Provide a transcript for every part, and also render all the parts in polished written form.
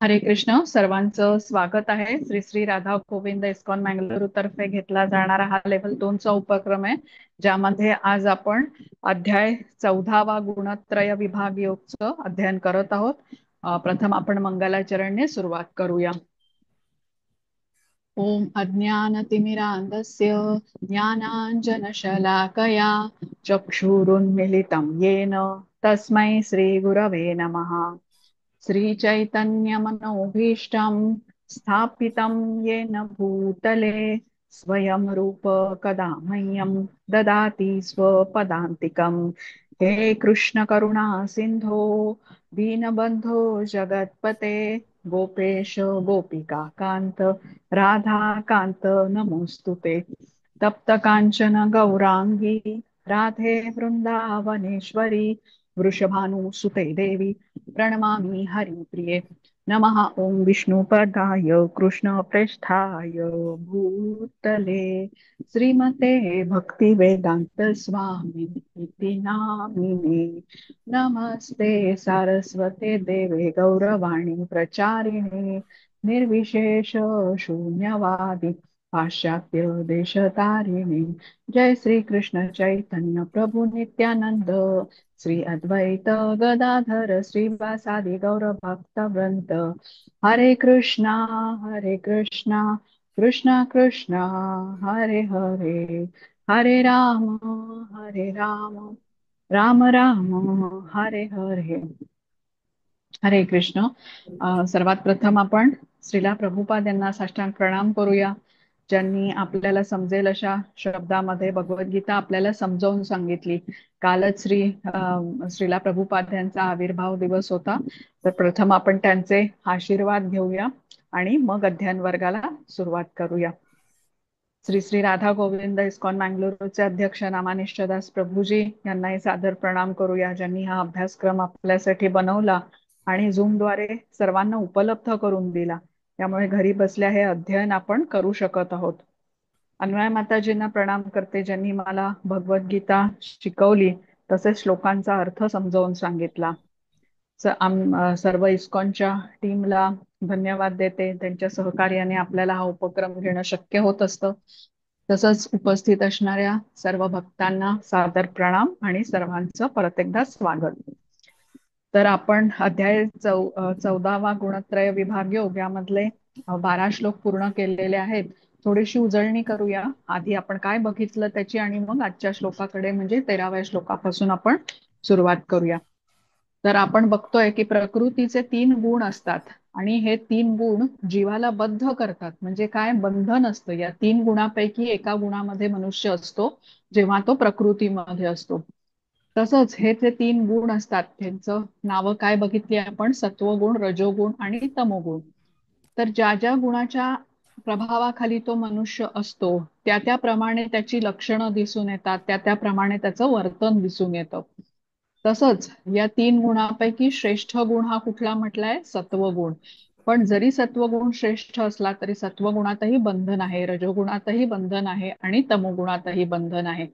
हरे कृष्ण. सर्वांचं स्वागत आहे. श्री श्री राधा गोविंद इस्कॉन मंगळुरू तर्फे घेतला जाणारा हा लेव्हल 2 चा उपक्रम आहे, ज्यामध्ये आज आपण अध्याय 14वा गुणत्रय विभाग योगचं अध्ययन करत आहोत. प्रथम आपण मंगलाचरणने सुरुवात करूया. ओम अज्ञानतिमिरान्धस्य ज्ञानाञ्जनशलाकया चक्षुरुन्मीलितं येन तस्मै श्रीगुरवे नमः। श्रीचैतन्यमनोभीष्टं स्थापितं येन भूतले स्वयं रूप कदा मह्यं ददाति स्वपदान्तिकम्। हे कृष्ण करुणा सिन्धो दीनबन्धो जगत्पते गोपेश गोपिका कान्त राधा कान्त नमोस्तुते। तप्त कांचन गौरांगी राधे वृंदावनेश्वरी वृषभानुसुते देवी प्रणमामि हरिप्रिये। नमः ओं विष्णुपदाय कृष्णप्रेष्ठाय भूतले श्रीमते भक्तिवेदांत स्वामी इति नामिने। नमस्ते सारस्वते देवे गौरवाणी प्रचारिणे निर्विशेष शून्यवादी पाश्चात्य देशतारिणे। जय श्री कृष्ण चैतन्य प्रभु नित्यानंद श्री अद्वैत गदाधर श्रीवासादि गौर भक्त वृंद। हरे कृष्णा कृष्णा कृष्णा हरे हरे, हरे राम राम राम हरे हरे। हरे कृष्ण। सर्वात प्रथम आपण श्रीला प्रभुपाद यांना साष्टांग प्रणाम करूया, ज्यांनी आपल्याला समजेल अशा शब्दामध्ये भगवद्गीता आपल्याला समजावून सांगितली। कालच श्रीला प्रभुपाद यांचा आविर्भाव दिवस होता, तर प्रथम आपण त्यांचे आशीर्वाद घेऊया आणि मग अध्ययन वर्गाला सुरुवात करूया। श्री श्री राधा गोविंद इस्कॉन मंगळुरूचे अध्यक्ष नामानिष्ठदास प्रभूजी यांनाही सादर प्रणाम करूया, ज्यांनी हा अभ्यासक्रम आपल्यासाठी बनवला आणि झूमद्वारे सर्वांना उपलब्ध करून दिला। त्यामुळे घरी बसल्या हे अध्ययन आपण करू शकत आहोत। अन्वय माताजींना प्रणाम करते, ज्यांनी मला भगवद्गीता शिकवली तसेच श्लोकांचा अर्थ समजावून सांगितला। सर्व इस्कॉनच्या टीमला धन्यवाद देते, त्यांच्या सहकार्याने आपल्याला हा उपक्रम घेणं शक्य होत असतं। तसंच उपस्थित असणाऱ्या सर्व भक्तांना सादर प्रणाम आणि सर्वांचं परत एकदा स्वागत। तर आपण अध्याय 14वा गुणत्रय विभाग योग यामधले 12 श्लोक पूर्ण केलेले आहेत। थोडीशी उजळणी करूया आधी आपण काय बघितलं त्याची, आणि मग आजच्या श्लोकाकडे म्हणजे 13व्या श्लोकापासून आपण सुरुवात करूया। तर आपण बघतोय की प्रकृतीचे 3 गुण असतात आणि हे 3 गुण जीवाला बद्ध करतात। म्हणजे काय, बंधन असतं। या 3 गुणापैकी एका गुणामध्ये मनुष्य असतो जेव्हा तो प्रकृतीमध्ये असतो। तसंच हे जे 3 गुण असतात त्यांचं नावं काय बघितली आपण, सत्वगुण, रजोगुण आणि तमोगुण। तर ज्या ज्या गुणाच्या प्रभावाखाली तो मनुष्य असतो त्या त्याप्रमाणे त्याची लक्षणं दिसून येतात, त्या त्याप्रमाणे त्याचं वर्तन दिसून येतं। तसंच या 3 गुणापैकी श्रेष्ठ गुण हा कुठला म्हटलाय, सत्वगुण। पण जरी सत्वगुण श्रेष्ठ असला तरी सत्वगुणातही बंधन आहे, रजोगुणातही बंधन आहे आणि तमोगुणातही बंधन आहे।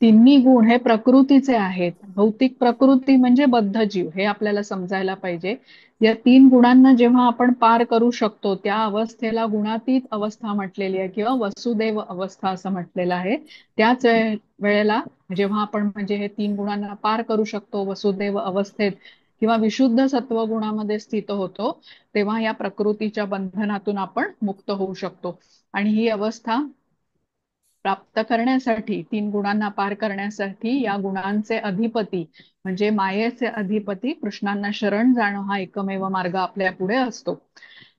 तिन्ही गुण हे प्रकृतीचे आहेत। भौतिक प्रकृती म्हणजे बद्ध जीव, हे आपल्याला समजायला पाहिजे। या 3 गुणांना जेव्हा आपण पार करू शकतो त्या अवस्थेला गुणातीत अवस्था म्हटलेली आहे किंवा वसुदेव अवस्था असं म्हटलेलं आहे। त्याच वेळेला जेव्हा आपण म्हणजे हे 3 गुणांना पार करू शकतो वसुदेव अवस्थेत किंवा विशुद्ध सत्वगुणामध्ये स्थित होतो, तेव्हा या प्रकृतीच्या बंधनातून आपण मुक्त होऊ शकतो। आणि ही अवस्था प्राप्त करण्यासाठी, 3 गुणांना पार करण्यासाठी या गुणांचे अधिपती म्हणजे मायेचे अधिपती कृष्णांना शरण जाणं हा एकमेव मार्ग आपल्या पुढे असतो।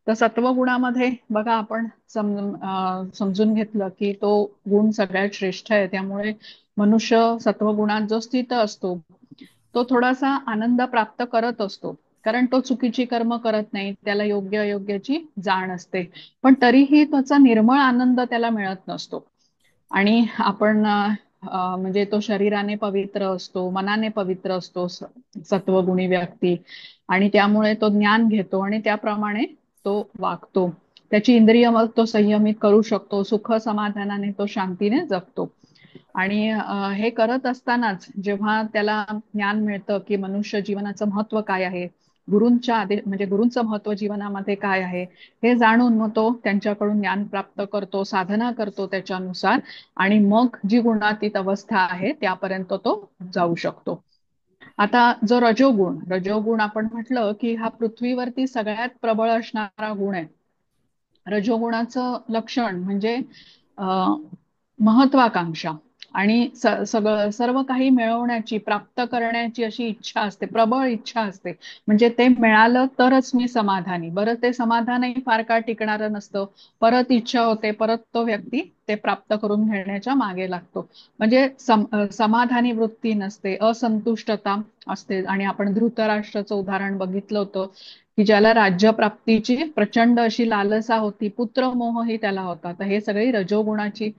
तर सत्वगुणामध्ये बघा आपण समजून घेतलं की तो गुण सगळ्यात श्रेष्ठ आहे। त्यामुळे मनुष्य सत्वगुणात जो स्थित असतो तो थोडासा आनंद प्राप्त करत असतो, कारण तो चुकीची कर्म करत नाही, त्याला योग्य अयोग्याची जाण असते। पण तरीही त्याचा निर्मळ आनंद त्याला मिळत नसतो। आणि आपण म्हणजे तो शरीराने पवित्र असतो, मनाने पवित्र असतो सत्वगुणी व्यक्ती, आणि त्यामुळे तो ज्ञान घेतो आणि त्याप्रमाणे तो वागतो। त्याची इंद्रिय मग तो संयमित करू शकतो, सुख समाधानाने तो शांतीने जगतो। आणि हे करत असतानाच जेव्हा त्याला ज्ञान मिळतं की मनुष्य जीवनाचं महत्व काय आहे, गुरूंच्या म्हणजे गुरूंचं महत्व जीवनामध्ये काय आहे हे जाणून मग तो त्यांच्याकडून ज्ञान प्राप्त करतो, साधना करतो त्याच्यानुसार, आणि मग जी गुणातीत अवस्था आहे त्यापर्यंत तो जाऊ शकतो. आता जो रजोगुण आपण म्हटलं की हा पृथ्वीवरती सगळ्यात प्रबळ असणारा गुण आहे. रजोगुणाचं लक्षण म्हणजे अ, महत्वाकांक्षा आणि सगळं सर्व काही मिळवण्याची, प्राप्त करण्याची अशी इच्छा असते, प्रबळ इच्छा असते. म्हणजे ते मिळालं तरच मी समाधानी. बरं, ते समाधानही फार काळ टिकणारं नसतं. परत इच्छा होते, परत तो व्यक्ती ते प्राप्त करून घेण्याच्या मागे लागतो. म्हणजे समाधानी वृत्ती नसते, असंतुष्टता असते. आणि आपण धृतराष्ट्राचं उदाहरण बघितलं होतं की ज्याला राज्यप्राप्तीची प्रचंड अशी लालसा होती, पुत्रमोहही त्याला होता. तर हे सगळी रजोगुणाची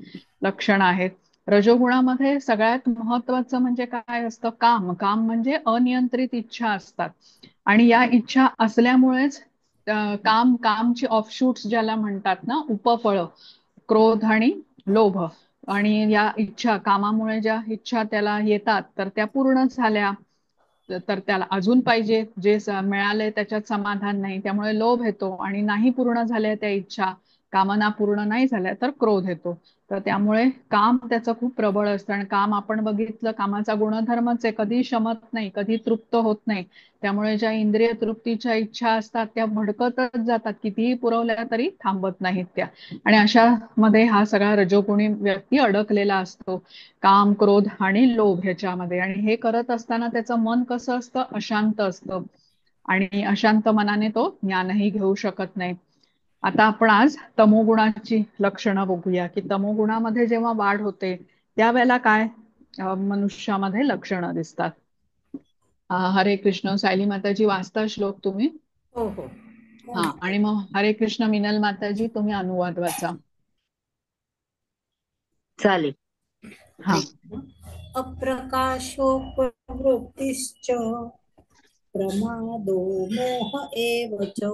लक्षणं आहेत. रजोगुणामध्ये सगळ्यात महत्वाचं म्हणजे काय असतं? काम. काम म्हणजे अनियंत्रित इच्छा असतात, आणि या इच्छा असल्यामुळेच कामची ऑफशूट्स ज्याला म्हणतात ना, उपफळं, क्रोध आणि लोभ, आणि या इच्छा, कामामुळे ज्या इच्छा त्याला येतात तर त्या पूर्ण झाल्या तर त्याला अजून पाहिजे, जे मिळालंय त्याच्यात समाधान नाही, त्यामुळे लोभ येतो, आणि नाही पूर्ण झाल्या त्या इच्छा, कामना पूर्ण नाही झाल्या तर क्रोध येतो. तर त्यामुळे काम त्याचं खूप प्रबळ असतं. आणि काम आपण बघितलं, कामाचा गुणधर्मच आहे, कधी शमत नाही, कधी तृप्त होत नाही. त्यामुळे ज्या इंद्रिय तृप्तीच्या इच्छा असतात त्या भडकतच जातात, कितीही पुरवल्या तरी थांबत नाहीत त्या. आणि अशा मध्ये हा सगळा रजोगुणी व्यक्ती अडकलेला असतो, काम, क्रोध आणि लोभ ह्याच्यामध्ये. आणि हे करत असताना त्याचं मन कसं असतं? अशांत असतं, आणि अशांत मनाने तो ज्ञानही घेऊ शकत नाही. आता आपण आज तमोगुणाची लक्षणं बघूया की तमोगुणामध्ये जेव्हा वाढ होते त्यावेळेला काय मनुष्यामध्ये लक्षणं दिसतात. हरे कृष्ण. सायली माताजी, वाचता श्लोक तुम्ही? हो हो. हा, आणि मग हरे कृष्ण मिनल माताजी, तुम्ही अनुवाद वाचा. चालेल. हा. अप्रकाशो प्रवृत्तिश्च प्रमादो मोह एव च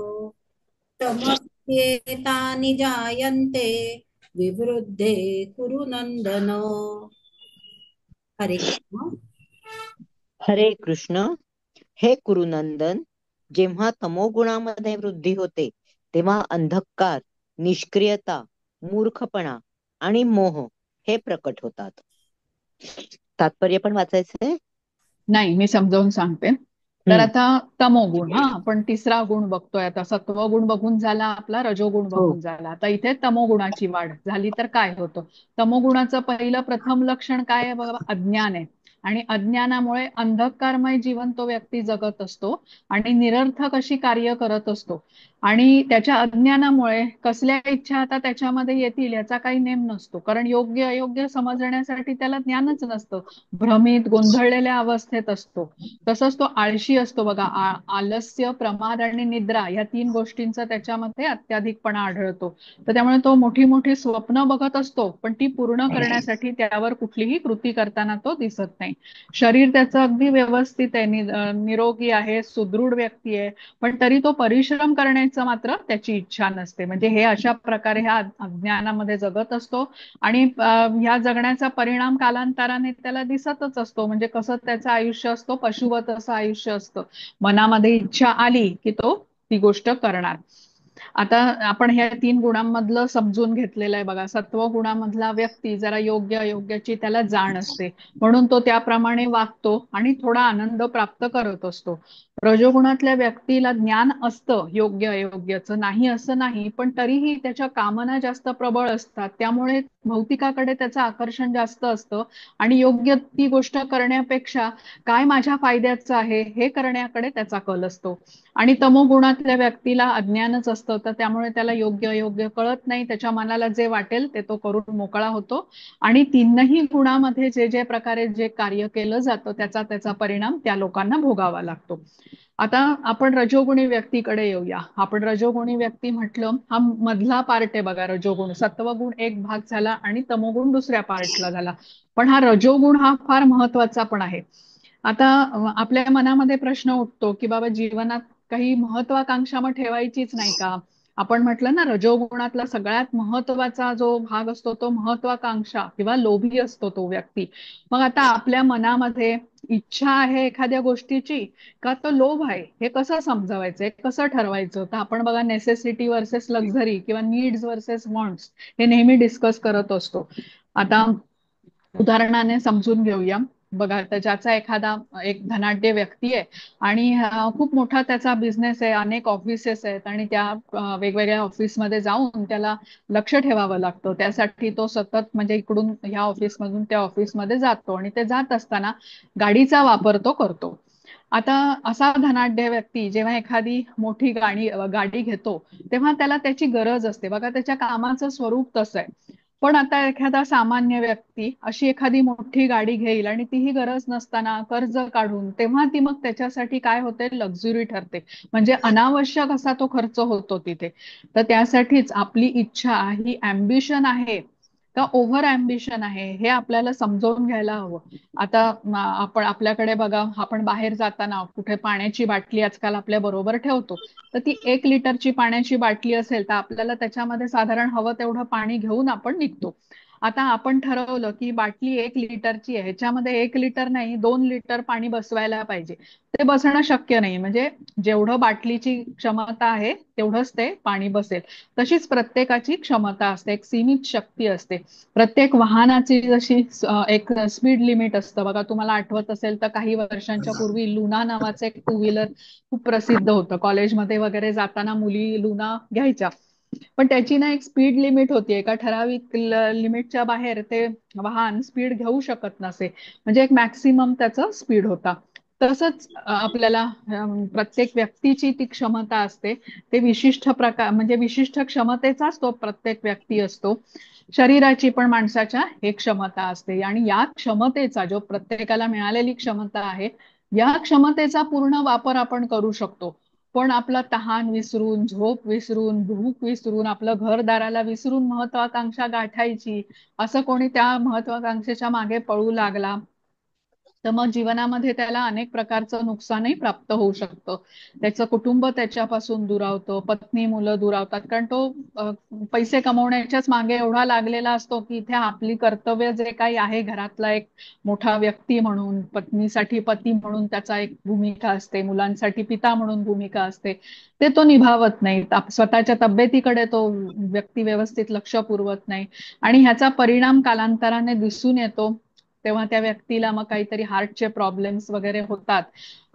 तमस्येतानि जायन्ते विवृद्धे कुरु नन्दन. हरे कृष्ण. हरे कृष्ण. हे कुरुनंदन, जेव्हा तमोगुणामध्ये वृद्धी होते तेव्हा अंधकार, निष्क्रियता, मूर्खपणा आणि मोह हे प्रकट होतात. तात्पर्य पण वाचायचंय? नाही, मी समजावून सांगते. तर हम्म. आता तमोगुण, हा आपण तिसरा गुण बघतोय. आता सत्वगुण बघून झाला आपला, रजोगुण हो. बघून झाला, आता इथे तमोगुणाची वाढ झाली तर काय होतं? तमोगुणाचं पहिलं प्रथम लक्षण काय आहे बघा? अज्ञान आहे. आणि अज्ञानामुळे अंधकारमय जीवन तो व्यक्ती जगत असतो, आणि निरर्थक अशी कार्य करत असतो. आणि त्याच्या अज्ञानामुळे कसल्या इच्छा आता त्याच्यामध्ये येतील याचा काही नेम नसतो, कारण योग्य अयोग्य समजण्यासाठी त्याला ज्ञानच नसतं. भ्रमित, गोंधळलेल्या अवस्थेत असतो. तसंच तो आळशी असतो बघा. आलस्य, प्रमाद आणि निद्रा या तीन गोष्टींचा त्याच्यामध्ये अत्याधिकपणा आढळतो. तर त्यामुळे तो मोठी मोठी स्वप्न बघत असतो, पण ती पूर्ण करण्यासाठी त्यावर कुठलीही कृती करताना तो दिसत नाही. शरीर त्याचं अगदी व्यवस्थित आहे, निरोगी आहे, सुदृढ व्यक्ती आहे, पण तरी तो परिश्रम करण्याचं मात्र त्याची इच्छा नसते. म्हणजे हे अशा प्रकारे ह्या अज्ञानामध्ये जगत असतो, आणि ह्या जगण्याचा परिणाम कालांतराने त्याला दिसतच असतो. म्हणजे कसं त्याचं आयुष्य असतो, पशुवत असं आयुष्य असतं. मनामध्ये इच्छा आली की तो ती गोष्ट करणार. आता आपण ह्या तीन गुणांमधलं समजून घेतलेलं आहे बघा. सत्व गुणामधला व्यक्ती जरा योग्य अयोग्याची त्याला जाण असते, म्हणून तो त्याप्रमाणे वागतो आणि थोडा आनंद प्राप्त करत असतो. रजोगुणातल्या व्यक्तीला ज्ञान असतं योग्य अयोग्याचं, नाही असं नाही, पण तरीही त्याच्या कामना जास्त प्रबळ असतात, त्यामुळे भौतिकाकडे त्याचं आकर्षण जास्त असतं, आणि योग्य ती गोष्ट करण्यापेक्षा काय माझ्या फायद्याचं आहे हे करण्याकडे त्याचा कल असतो. आणि तमोगुणातल्या व्यक्तीला अज्ञानच असतं, तर त्यामुळे त्याला योग्य अयोग्य कळत नाही, त्याच्या मनाला जे वाटेल ते तो करून मोकळा होतो. आणि तीनही गुणामध्ये जे जे प्रकारे जे कार्य केलं जातं त्याचा त्याचा परिणाम त्या लोकांना भोगावा लागतो. आता आपण रजोगुणी व्यक्तीकडे येऊया. आपण रजोगुणी व्यक्ती म्हटलं, हा मधला पार्ट आहे बघा रजोगुण. सत्वगुण एक भाग झाला आणि तमोगुण दुसऱ्या पार्टला झाला, पण हा रजोगुण हा फार महत्वाचा पण आहे. आता आपल्या मनामध्ये प्रश्न उठतो की बाबा जीवनात काही महत्वाकांक्षा मग ठेवायचीच नाही का? आपण म्हटलं ना, रजोगुणातला सगळ्यात महत्वाचा जो भाग असतो तो महत्वाकांक्षा किंवा लोभी असतो तो व्यक्ती. मग आता आपल्या मनामध्ये इच्छा आहे एखाद्या गोष्टीची का तो लोभ आहे, हे कसं समजावायचं, हे कसं ठरवायचं? तर आपण बघा, नेसेसिटी वर्सेस लक्झरी किंवा नीड्स वर्सेस वॉन्ट्स हे नेहमी डिस्कस करत असतो. आता उदाहरणाने समजून घेऊया. बघा, तर ज्याचा एखादा एक धनाढ्य व्यक्ती आहे आणि खूप मोठा त्याचा बिझनेस आहे, अनेक ऑफिसेस आहेत आणि त्या वेगवेगळ्या ऑफिसमध्ये जाऊन त्याला लक्ष ठेवावं लागतं. त्यासाठी तो सतत म्हणजे इकडून ह्या ऑफिसमधून त्या ऑफिसमध्ये जातो आणि ते जात असताना गाडीचा वापर तो करतो. आता असा धनाढ्य व्यक्ती जेव्हा एखादी मोठी गाडी घेतो तेव्हा त्याला त्याची गरज असते. बघा, त्याच्या कामाचं स्वरूप तसं आहे. पण आता एखादा सामान्य व्यक्ती अशी एखादी मोठी गाडी घेईल आणि तीही गरज नसताना कर्ज काढून, तेव्हा ती मग त्याच्यासाठी काय होते, लक्झुरी ठरते. म्हणजे अनावश्यक असा तो खर्च होतो तिथे. तर त्यासाठीच आपली इच्छा ही अम्बिशन आहे का ओव्हर अम्बिशन आहे, हे आपल्याला समजावून घ्यायला हवं. आता आपण आपल्याकडे बघा, आपण बाहेर जाताना कुठे पाण्याची बाटली आजकाल आपल्या बरोबर ठेवतो. तर ती 1 लिटरची पाण्याची बाटली असेल तर आपल्याला त्याच्यामध्ये साधारण हवं तेवढं पाणी घेऊन आपण निघतो. आता आपण ठरवलं की बाटली 1 लिटरची आहे, ह्याच्यामध्ये 1 लिटर नाही 2 लिटर पाणी बसवायला पाहिजे. ते बसणं शक्य नाही. म्हणजे जेवढं बाटलीची क्षमता आहे तेवढंच ते पाणी बसेल. तशीच प्रत्येकाची क्षमता असते, एक सीमित शक्ती असते. प्रत्येक वाहनाची जशी एक स्पीड लिमिट असतं. बघा, तुम्हाला आठवत असेल तर काही वर्षांच्या पूर्वी लुना नावाचं एक टू व्हीलर खूप प्रसिद्ध होतं. कॉलेजमध्ये वगैरे जाताना मुली लुना घ्यायच्या. पण त्याची ना एक स्पीड लिमिट होती. एका ठराविक लिमिटच्या बाहेर ते वाहन स्पीड घेऊ शकत नसे. म्हणजे एक मॅक्सिमम त्याचं स्पीड होता. तसंच आपल्याला प्रत्येक व्यक्तीची ती क्षमता असते. ते विशिष्ट प्रकार म्हणजे विशिष्ट क्षमतेचाच तो प्रत्येक व्यक्ती असतो. शरीराची पण माणसाच्या एक क्षमता असते आणि या क्षमतेचा, जो प्रत्येकाला मिळालेली क्षमता आहे, या क्षमतेचा पूर्ण वापर आपण करू शकतो. पण आपला तहान विसरून, झोप विसरून, भूक विसरून, आपलं घरदाराला विसरून महत्वाकांक्षा गाठायची, असं कोणी त्या महत्वाकांक्षेच्या मागे पळू लागला तर मग जीवनामध्ये त्याला अनेक प्रकारचं नुकसानही प्राप्त होऊ शकतं. त्याचं कुटुंब त्याच्यापासून दुरावतं, पत्नी मुलं दुरावतात, कारण तो पैसे कमवण्याच्याच मागे एवढा लागलेला असतो की इथे आपली कर्तव्य जे काही आहे, घरातला एक मोठा व्यक्ती म्हणून, पत्नीसाठी पती म्हणून त्याचा एक भूमिका असते, मुलांसाठी पिता म्हणून भूमिका असते, ते तो निभावत नाही. स्वतःच्या तब्येतीकडे तो व्यक्ती व्यवस्थित लक्ष पुरवत नाही आणि ह्याचा परिणाम कालांतराने दिसून येतो. तेव्हा त्या व्यक्तीला मग काहीतरी हार्टचे प्रॉब्लेम्स वगैरे होतात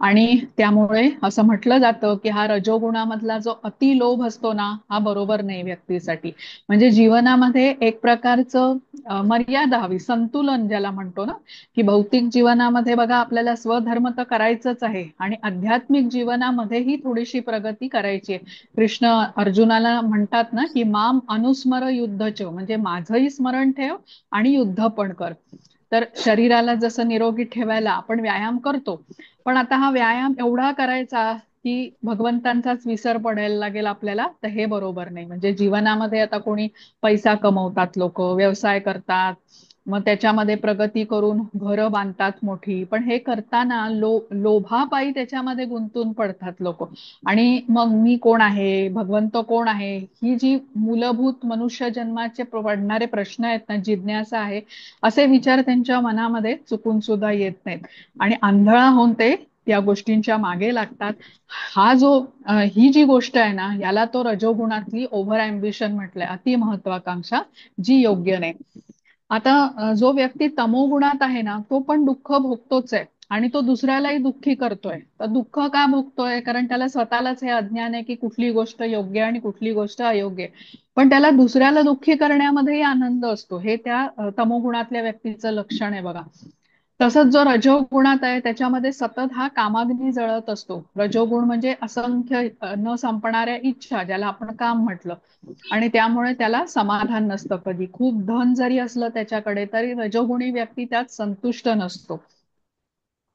आणि त्यामुळे असं म्हटलं जातं की हा रजोगुणामधला जो अतिलोभ असतो ना, हा बरोबर नाही व्यक्तीसाठी. म्हणजे जीवनामध्ये एक प्रकारचं मर्यादा हवी, संतुलन ज्याला म्हणतो ना, की भौतिक जीवनामध्ये बघा आपल्याला स्वधर्म तर करायचंच आहे आणि आध्यात्मिक जीवनामध्येही थोडीशी प्रगती करायची आहे. कृष्ण अर्जुनाला म्हणतात ना की माम अनुस्मर युद्धच, म्हणजे माझंही स्मरण ठेव आणि युद्ध पण कर. तर शरीराला जसं निरोगी ठेवायला आपण व्यायाम करतो, पण आता हा व्यायाम एवढा करायचा की भगवंतांचाच विसर पडायला लागेल आपल्याला, तर हे बरोबर नाही. म्हणजे जीवनामध्ये आता कोणी पैसा कमवतात, लोक व्यवसाय करतात, मग त्याच्यामध्ये प्रगती करून घरं बांधतात मोठी, पण हे करताना लोभापायी त्याच्यामध्ये गुंतून पडतात लोक. आणि मग मी कोण आहे, भगवंत कोण आहे, ही जी मूलभूत मनुष्य जन्माचे पडणारे प्रश्न आहेत ना, जिज्ञासा आहे, असे विचार त्यांच्या मनामध्ये चुकून सुद्धा येत नाहीत आणि आंधळा होऊन ते या गोष्टींच्या मागे लागतात. ही जी गोष्ट आहे ना, याला तो रजोगुणातली ओव्हर अम्बिशन म्हटलंय, अति महत्वाकांक्षा, जी योग्य नाही. आता जो व्यक्ती तमोगुणात आहे ना, तो पण दुःख भोगतोच आहे आणि तो दुसऱ्यालाही दुःखी करतोय. तर दुःख का भोगतोय, कारण त्याला स्वतःलाच हे अज्ञान आहे की कुठली गोष्ट योग्य आणि कुठली गोष्ट अयोग्य. पण त्याला दुसऱ्याला दुःखी करण्यामध्येही आनंद असतो. हे त्या तमोगुणातल्या व्यक्तीचं लक्षण आहे बघा. तसंच जो रजोगुणात आहे त्याच्यामध्ये सतत हा कामाग्नी जळत असतो. रजोगुण म्हणजे असंख्य न संपणाऱ्या इच्छा, ज्याला आपण काम म्हटलं, आणि त्यामुळे त्याला समाधान नसतं. कधी खूप धन जरी असलं त्याच्याकडे तरी रजोगुणी व्यक्ती त्यात संतुष्ट नसतो.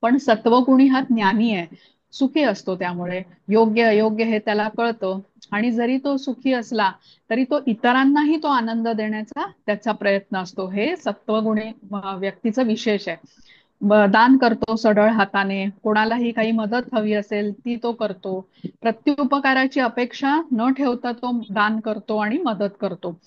पण सत्वगुणी हा ज्ञानी आहे, सुखी असतो. त्यामुळे योग्य अयोग्य हे त्याला कळतं आणि जरी तो सुखी असला तरी तो इतरांनाही तो आनंद देण्याचा त्याचा प्रयत्न असतो. हे सत्वगुणी व्यक्तीचं विशेष आहे. दान करतो सढळ हाताने, कोणालाही काही मदत हवी असेल ती तो करतो, प्रत्युपकाराची अपेक्षा न ठेवता तो दान करतो आणि मदत करतो.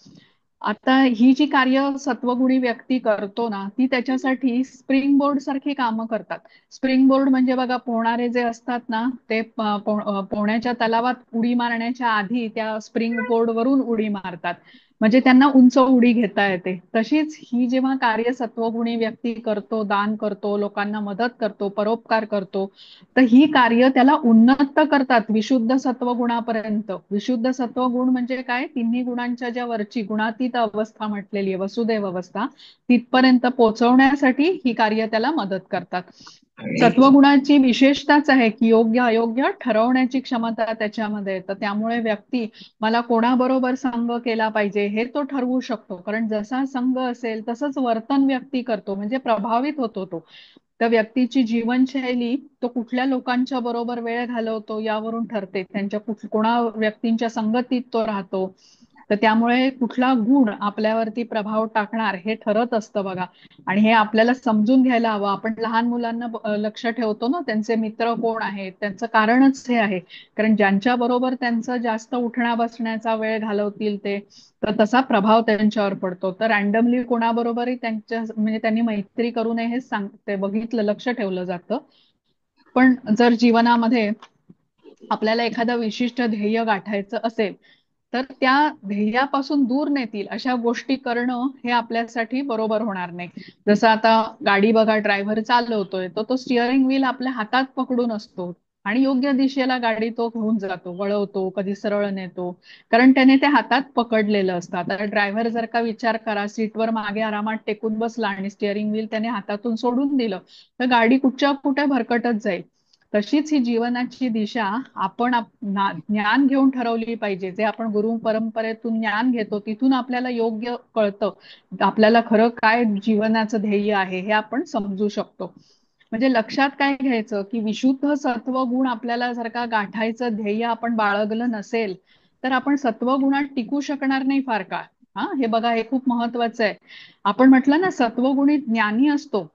आता ही जी कार्य सत्वगुणी व्यक्ती करतो ना, ती त्याच्यासाठी स्प्रिंग बोर्ड सारखी कामं करतात. स्प्रिंग बोर्ड म्हणजे बघा, पोहणारे जे असतात ना, ते पोहण्याच्या तलावात उडी मारण्याच्या आधी त्या स्प्रिंग बोर्ड वरून उडी मारतात, म्हणजे त्यांना उंच उडी घेता येते. तशीच ही जेव्हा कार्य सत्वगुणी व्यक्ती करतो, दान करतो, लोकांना मदत करतो, परोपकार करतो, तर ही कार्य त्याला उन्नत करतात विशुद्ध सत्वगुणापर्यंत. विशुद्ध सत्वगुण म्हणजे काय? तिन्ही गुणांच्या ज्या वरची गुणातीत अवस्था म्हटलेली आहे, वसुदेव अवस्था, तिथपर्यंत पोहोचवण्यासाठी ही कार्य त्याला मदत करतात. सत्वगुणाची विशेषताच आहे की योग्य अयोग्य ठरवण्याची क्षमता त्याच्यामध्ये. तर त्यामुळे व्यक्ती मला कोणाबरोबर संग केला पाहिजे हे तो ठरवू शकतो, कारण जसा संघ असेल तसंच वर्तन व्यक्ती करतो, म्हणजे प्रभावित होतो तो. त्या व्यक्तीची जीवनशैली, तो कुठल्या लोकांच्या बरोबर वेळ घालवतो यावरून ठरते, त्यांच्या कोणा व्यक्तींच्या संगतीत तो राहतो. तर त्यामुळे कुठला गुण आपल्यावरती प्रभाव टाकणार हे ठरत असतं बघा. आणि हे आपल्याला समजून घ्यायला हवं. आपण लहान मुलांना लक्ष ठेवतो ना, त्यांचे मित्र कोण आहेत, त्यांचं कारणच हे आहे, कारण ज्यांच्या बरोबर त्यांचं जास्त उठण्या बसण्याचा वेळ घालवतील ते, तर तसा प्रभाव त्यांच्यावर पडतो. तर रॅन्डमली कोणाबरोबरही त्यांच्या म्हणजे त्यांनी मैत्री करू नये हे सांगते, बघितलं, लक्ष ठेवलं जातं. पण जर जीवनामध्ये आपल्याला एखादं विशिष्ट ध्येय गाठायचं असेल, तर त्या ध्येयापासून दूर नेतील अशा गोष्टी करणं हे आपल्यासाठी बरोबर होणार नाही. जसं आता गाडी बघा, ड्रायव्हर चालवतोय, तर तो स्टिअरिंग व्हील आपल्या हातात पकडून असतो आणि योग्य दिशेला गाडी तो घेऊन जातो, वळवतो, कधी सरळ नेतो, कारण त्याने ते हातात पकडलेलं असतं. आता ड्रायव्हर जर का, विचार करा, सीटवर मागे आरामात टेकून बसला आणि स्टिअरिंग व्हील त्याने हातातून सोडून दिलं, तर गाडी कुठच्या कुठे भरकटत जाईल. तशीच ही जीवनाची दिशा आपण ज्ञान घेऊन ठरवली पाहिजे. जे आपण गुरु परंपरेतून ज्ञान घेतो तिथून आपल्याला योग्य कळतं, आपल्याला खरं काय जीवनाचं ध्येय आहे हे आपण समजू शकतो. म्हणजे लक्षात काय घ्यायचं की विशुद्ध सत्व गुण आपल्याला जर का गाठायचं ध्येय आपण बाळगलं नसेल, तर आपण सत्वगुणात टिकू शकणार नाही फार काळ. हे बघा, हे खूप महत्वाचं आहे. आपण म्हटलं ना, सत्वगुणी ज्ञानी असतो,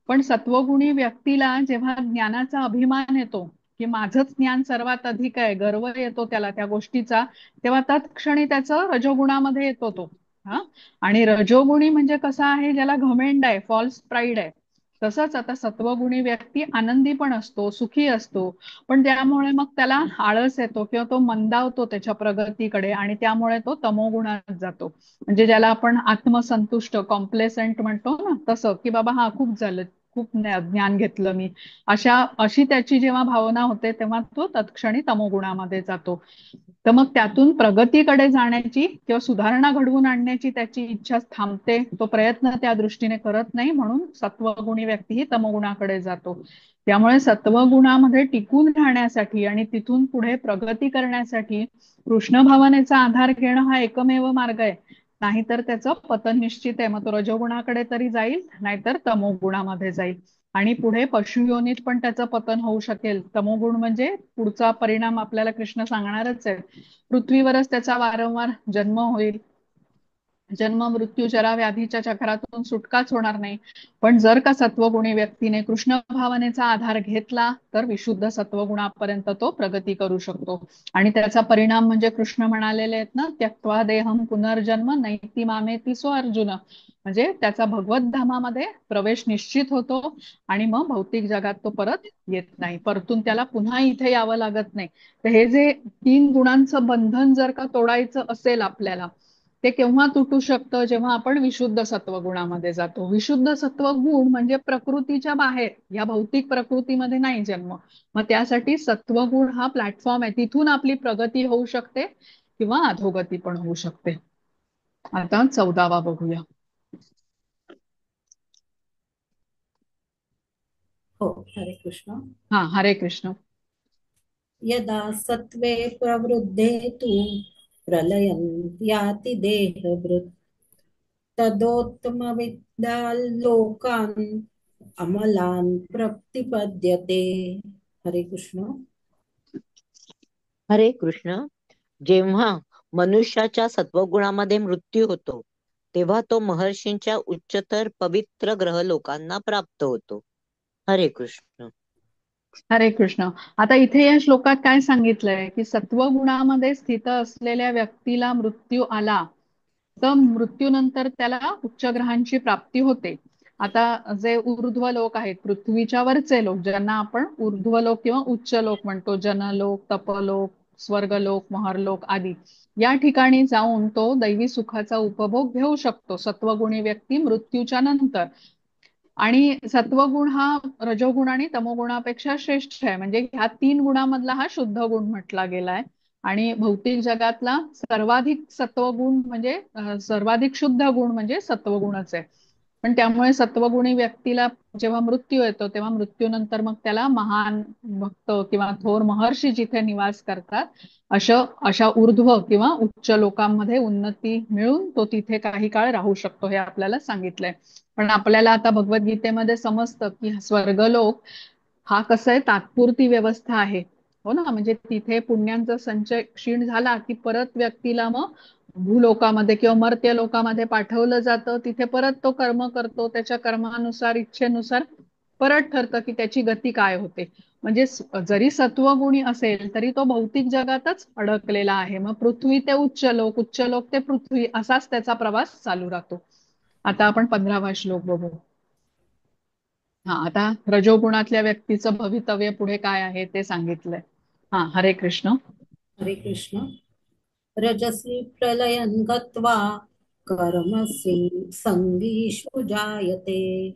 पण सत्वगुणी व्यक्तीला जेव्हा ज्ञानाचा अभिमान येतो की माझंच ज्ञान सर्वात अधिक आहे, गर्व येतो त्याला त्या गोष्टीचा, तेव्हा तत्क्षणी त्याचं रजोगुणामध्ये येतो तो. आणि रजोगुणी म्हणजे कसा आहे, ज्याला घमेंड आहे, फॉल्स प्राईड आहे. तसंच आता सत्वगुणी व्यक्ती आनंदी पण असतो, सुखी असतो, पण त्यामुळे मग त्याला आळस येतो किंवा तो मंदावतो त्याच्या प्रगतीकडे, आणि त्यामुळे तो तमोगुणात जातो. म्हणजे ज्याला आपण आत्मसंतुष्ट, कॉम्प्लेसेंट म्हणतो ना, तसं की बाबा हा खूप झालं, खूप ज्ञान घेतलं मी, अशी त्याची जेव्हा भावना होते तेव्हा तो तत्क्षणी तमोगुणामध्ये जातो. तर मग त्यातून प्रगतीकडे जाण्याची किंवा सुधारणा घडवून आणण्याची त्याची इच्छा थांबते, तो प्रयत्न त्या दृष्टीने करत नाही, म्हणून सत्वगुणी व्यक्ती ही तमोगुणाकडे जातो. त्यामुळे सत्वगुणामध्ये टिकून राहण्यासाठी आणि तिथून पुढे प्रगती करण्यासाठी कृष्ण भावनेचा आधार घेणं हा एकमेव मार्ग आहे. नाहीतर त्याचं पतन निश्चित आहे. मग तो रजोगुणाकडे तरी जाईल, नाहीतर तमोगुणामध्ये जाईल, आणि पुढे पशुयोनीत पण त्याचं पतन होऊ शकेल. तमोगुण म्हणजे पुढचा परिणाम आपल्याला कृष्ण सांगणारच आहे. पृथ्वीवरच त्याचा वारंवार जन्म होईल, जन्म मृत्यू जरा व्याधीच्या चक्रातून सुटकाच होणार नाही. पण जर का सत्वगुणी व्यक्तीने कृष्ण भावनेचा आधार घेतला, तर विशुद्ध सत्वगुणापर्यंत तो प्रगती करू शकतो. आणि त्याचा परिणाम म्हणजे कृष्ण म्हणालेले आहेत ना, त्यक्त्वा देहम पुनर्जन्म नैति मामेति सो अर्जुन, म्हणजे त्याचा भगवत धामामध्ये प्रवेश निश्चित होतो आणि मग भौतिक जगात तो परत येत नाही, परतून त्याला पुन्हा इथे यावं लागत नाही. तर हे जे 3 गुणांचं बंधन जर का तोडायचं असेल आपल्याला, ते केव्हा तुटू शकतं, जेव्हा आपण विशुद्ध सत्वगुणामध्ये जातो. विशुद्ध सत्वगुण म्हणजे प्रकृतीच्या बाहेर, या भौतिक प्रकृतीमध्ये नाही जन्म. मग त्यासाठी सत्वगुण हा प्लॅटफॉर्म आहे, तिथून आपली प्रगती होऊ शकते किंवा अधोगती पण होऊ शकते. आता 14वा बघूया. हो, हरे कृष्ण. हरे कृष्ण. यदा सत्वे प्रवृद्धे तु प्रलयं याति देहभृत् तदोत्तमविद्याल्लोकान् अमलान् प्रतिपद्यते. हरे कृष्ण. हरे कृष्ण. जेव्हा मनुष्याच्या सत्वगुणामध्ये मृत्यू होतो, तेव्हा तो महर्षींच्या उच्चतर पवित्र ग्रह लोकांना प्राप्त होतो. हरे कृष्ण. हरे कृष्ण. आता इथे या श्लोकात काय सांगितलंय की सत्वगुणामध्ये स्थित असलेल्या व्यक्तीला मृत्यू आला तर मृत्यूनंतर त्याला उच्च ग्रहांची प्राप्ती होते. आता जे ऊर्ध्व लोक आहेत, पृथ्वीच्या वरचे लोक, ज्यांना आपण ऊर्ध्व लोक किंवा उच्च लोक म्हणतो, जनलोक, तपलोक, स्वर्गलोक, महरलोक आदी, या ठिकाणी जाऊन तो दैवी सुखाचा उपभोग घेऊ शकतो सत्वगुणी व्यक्ती मृत्यूच्या नंतर. आणि सत्वगुण हा रजोगुण आणि तमोगुणापेक्षा श्रेष्ठ आहे, म्हणजे ह्या तीन गुणामधला हा शुद्ध गुण म्हटला गेलाय. आणि भौतिक जगातला सर्वाधिक सत्वगुण म्हणजे सर्वाधिक शुद्ध गुण म्हणजे सत्वगुणच आहे. पण त्यामुळे सत्वगुणी व्यक्तीला जेव्हा मृत्यू येतो तेव्हा मृत्यूनंतर मग त्याला महान भक्त किंवा थोर महर्षी जिथे निवास करतात अशा ऊर्ध्व किंवा उच्च लोकांमध्ये उन्नती मिळून तो तिथे काही काळ राहू शकतो, हे आपल्याला सांगितलंय. पण आपल्याला आता भगवद्गीतेमध्ये समजतं की स्वर्गलोक हा कसं आहे, तात्पुरती व्यवस्था आहे. हो ना, म्हणजे तिथे पुण्यांचा संचय क्षीण झाला की परत व्यक्तीला मग भूलोकामध्ये किंवा मर्त्य लोकामध्ये पाठवलं जातं. तिथे परत तो कर्म करतो, त्याच्या कर्मानुसार इच्छेनुसार परत ठरतं की त्याची गती काय होते. म्हणजे जरी सत्वगुणी असेल तरी तो भौतिक जगातच अडकलेला आहे. मग पृथ्वी ते उच्च लोक, उच्च लोक ते पृथ्वी, असाच त्याचा प्रवास चालू राहतो. आता आपण 15वा श्लोक बघू. हा, आता रजोगुणातल्या व्यक्तीचं भवितव्य पुढे काय आहे ते सांगितलंय. हा, हरे कृष्ण. हरे कृष्ण. रजसी प्रलयन गत्वा कर्मसु संगीषु जायते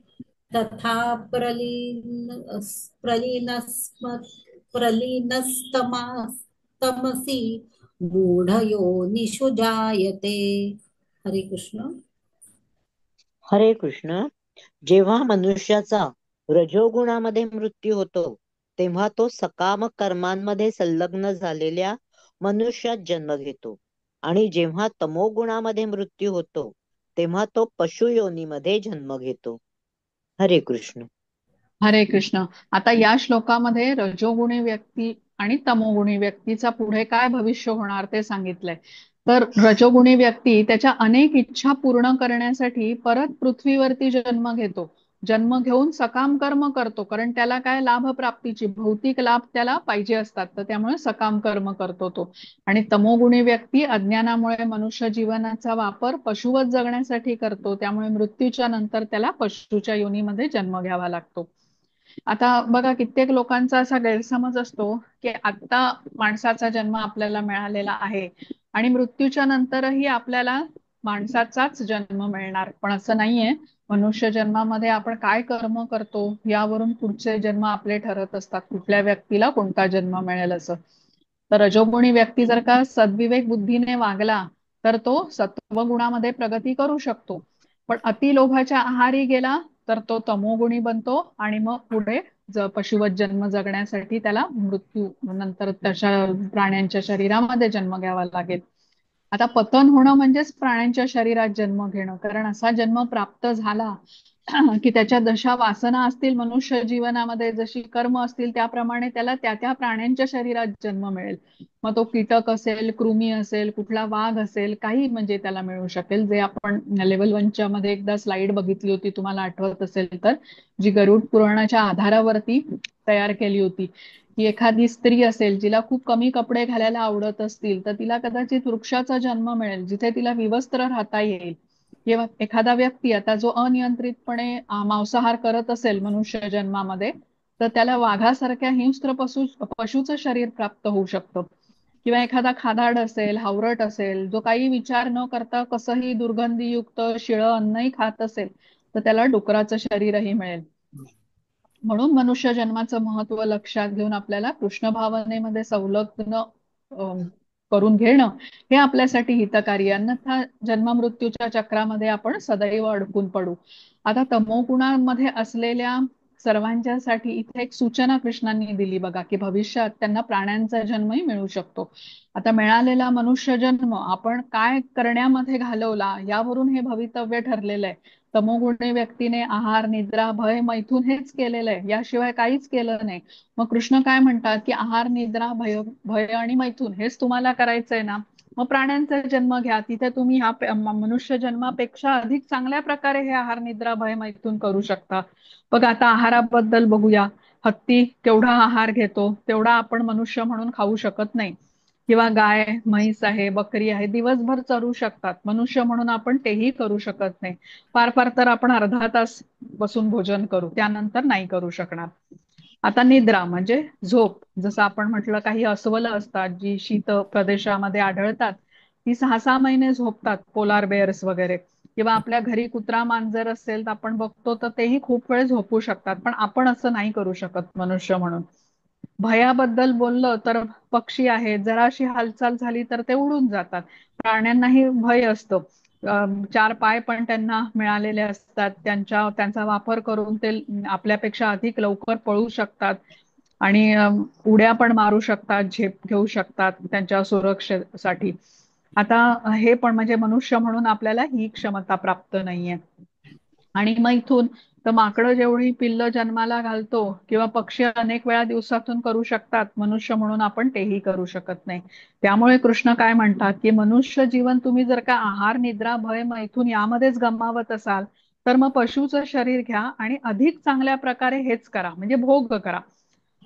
तथा प्रलीनस्तमसि मूढयोनिषु जायते. हरे कृष्ण. हरे कृष्ण. जेव्हा मनुष्याचा रजोगुणामध्ये मृत्यू होतो तेव्हा तो सकाम कर्मांमध्ये संलग्न झालेल्या मनुष्यात जन्म घेतो, आणि जेव्हा तमोगुणामध्ये मृत्यू होतो तेव्हा तो पशुयोनीमध्ये जन्म घेतो. हरे कृष्ण. हरे कृष्ण. आता या श्लोकामध्ये रजोगुणी व्यक्ती आणि तमोगुणी व्यक्तीचा पुढे काय भविष्य होणार ते सांगितलंय. तर रजोगुणी व्यक्ती त्याच्या अनेक इच्छा पूर्ण करण्यासाठी परत पृथ्वीवरती जन्म घेतो. जन्म घेऊन सकाम कर्म करतो, कारण त्याला काय लाभ प्राप्तीची भौतिक लाभ त्याला पाहिजे असतात, तर त्यामुळे सकाम कर्म करतो तो. आणि तमोगुणी व्यक्ती अज्ञानामुळे मनुष्य जीवनाचा वापर पशुवत जगण्यासाठी करतो, त्यामुळे मृत्यूच्या नंतर त्याला पशुच्या योनीमध्ये जन्म घ्यावा लागतो. आता बघा, कित्येक लोकांचा असा गैरसमज असतो की आता माणसाचा जन्म आपल्याला मिळालेला आहे आणि मृत्यूच्या नंतरही आपल्याला माणसाचाच जन्म मिळणार, पण असं नाहीये. मनुष्य जन्मामध्ये आपण काय कर्म करतो यावरून पुढचे जन्म आपले ठरत असतात, कुठल्या व्यक्तीला कोणता जन्म मिळेल असं. तर रजोगुणी व्यक्ती जर का सद्विवेक बुद्धीने वागला तर तो सत्वगुणामध्ये प्रगती करू शकतो. पण अतिलोभाच्या आहारी गेला तर तो तमोगुणी बनतो आणि मग पुढे पशुवत जन्म जगण्यासाठी त्याला मृत्यू नंतर तशा प्राण्यांच्या शरीरामध्ये जन्म घ्यावा लागेल. आता पतन होणं म्हणजेच प्राण्यांच्या शरीरात जन्म घेणं, कारण असा जन्म प्राप्त झाला की त्याच्या दशा वासना असतील मनुष्य जीवनामध्ये, जशी कर्म असतील त्याप्रमाणे त्याला त्या त्या प्राण्यांच्या शरीरात जन्म मिळेल. मग तो कीटक असेल, कृमी असेल, कुठला वाघ असेल, काही म्हणजे त्याला मिळू शकेल. जे आपण लेवल 1च्या मध्ये एकदा स्लाइड बघितली होती, तुम्हाला आठवत असेल तर, जी गरुड पुराणाच्या आधारावरती तयार केली होती, की एखादी स्त्री असेल जिला खूप कमी कपडे घालायला आवडत असतील तर तिला कदाचित वृक्षाचा जन्म मिळेल जिथे तिला विवस्त्र राहता येईल. किंवा एखादा व्यक्ती आता जो अनियंत्रितपणे मांसाहार करत असेल मनुष्य जन्मामध्ये, तर त्याला वाघासारख्या हिंस्त्र पशुचं शरीर प्राप्त होऊ शकतं. किंवा एखादा खादाड असेल, हावरट असेल, जो काही विचार न करता कसंही दुर्गंधीयुक्त शिळं अन्नही खात असेल, तर त्याला डुकराचं शरीरही मिळेल. म्हणून मनुष्य जन्माचं महत्व लक्षात घेऊन आपल्याला कृष्ण भावनेमध्ये संलग्न करून घेणं हे आपल्यासाठी हितकारी, अन्यथा जन्म मृत्यूच्या चक्रामध्ये आपण सदैव अडकून पडू. आता तमोगुणामध्ये असलेल्या सर्वांच्यासाठी इथे एक सूचना कृष्णांनी दिली बघा, की भविष्यात त्यांना प्राण्यांचा जन्मही मिळू शकतो. आता मिळालेला मनुष्य जन्म आपण काय करण्यामध्ये घालवला यावरून हे भवितव्य ठरलेलं आहे. तमोगुणी व्यक्तीने आहार, निद्रा, भय, मैथुन हेच केलेलं आहे, याशिवाय काहीच केलं नाही. मग कृष्ण काय म्हणतात की आहार, निद्रा, भय आणि मैथुन हेच तुम्हाला करायचंय ना, मग प्राण्यांचा जन्म घ्या, तिथे तुम्ही ह्या मनुष्य जन्मापेक्षा अधिक चांगल्या प्रकारे हे आहार निद्रा भय मैथून करू शकता. बघ आता आहाराबद्दल बघूया. हत्ती केवढा आहार घेतो तेवढा आपण मनुष्य म्हणून खाऊ शकत नाही. किंवा गाय म्हैस आहे, बकरी आहे, दिवसभर चरू शकतात, मनुष्य म्हणून आपण तेही करू शकत नाही. फार फार तर आपण अर्धा तास बसून भोजन करू, त्यानंतर नाही करू शकणार. आता निद्रा म्हणजे झोप, जसं आपण म्हटलं काही अस्वल असतात जी शीत प्रदेशामध्ये आढळतात, ती 6 6 महिने झोपतात, पोलार बेअर्स वगैरे. किंवा आपल्या घरी कुत्रा मांजर असेल तर आपण बघतो तर तेही खूप वेळ झोपू शकतात, पण आपण असं नाही करू शकत मनुष्य म्हणून. भयाबद्दल बोललं तर पक्षी आहेत, जराशी हालचाल झाली तर ते उडून जातात. प्राण्यांनाही भय असतं. 4 पाय पण त्यांना मिळालेले असतात, त्यांचा वापर करून ते आपल्यापेक्षा अधिक लवकर पळू शकतात. आणि उड्या पण मारू शकतात, झेप घेऊ शकतात त्यांच्या सुरक्षेसाठी. आता हे पण म्हणजे मनुष्य म्हणून आपल्याला ही क्षमता प्राप्त नाहीये. आणि मैथून तर माकडं जेवढी पिल्ल जन्माला घालतो किंवा पक्षी अनेक वेळा दिवसातून करू शकतात, मनुष्य म्हणून आपण तेही करू शकत नाही. त्यामुळे कृष्ण काय म्हणतात की मनुष्य जीवन तुम्ही जर का आहार निद्रा भय मैथून यामध्येच गमावत असाल तर मग पशुचं शरीर घ्या आणि अधिक चांगल्या प्रकारे हेच करा, म्हणजे भोग करा.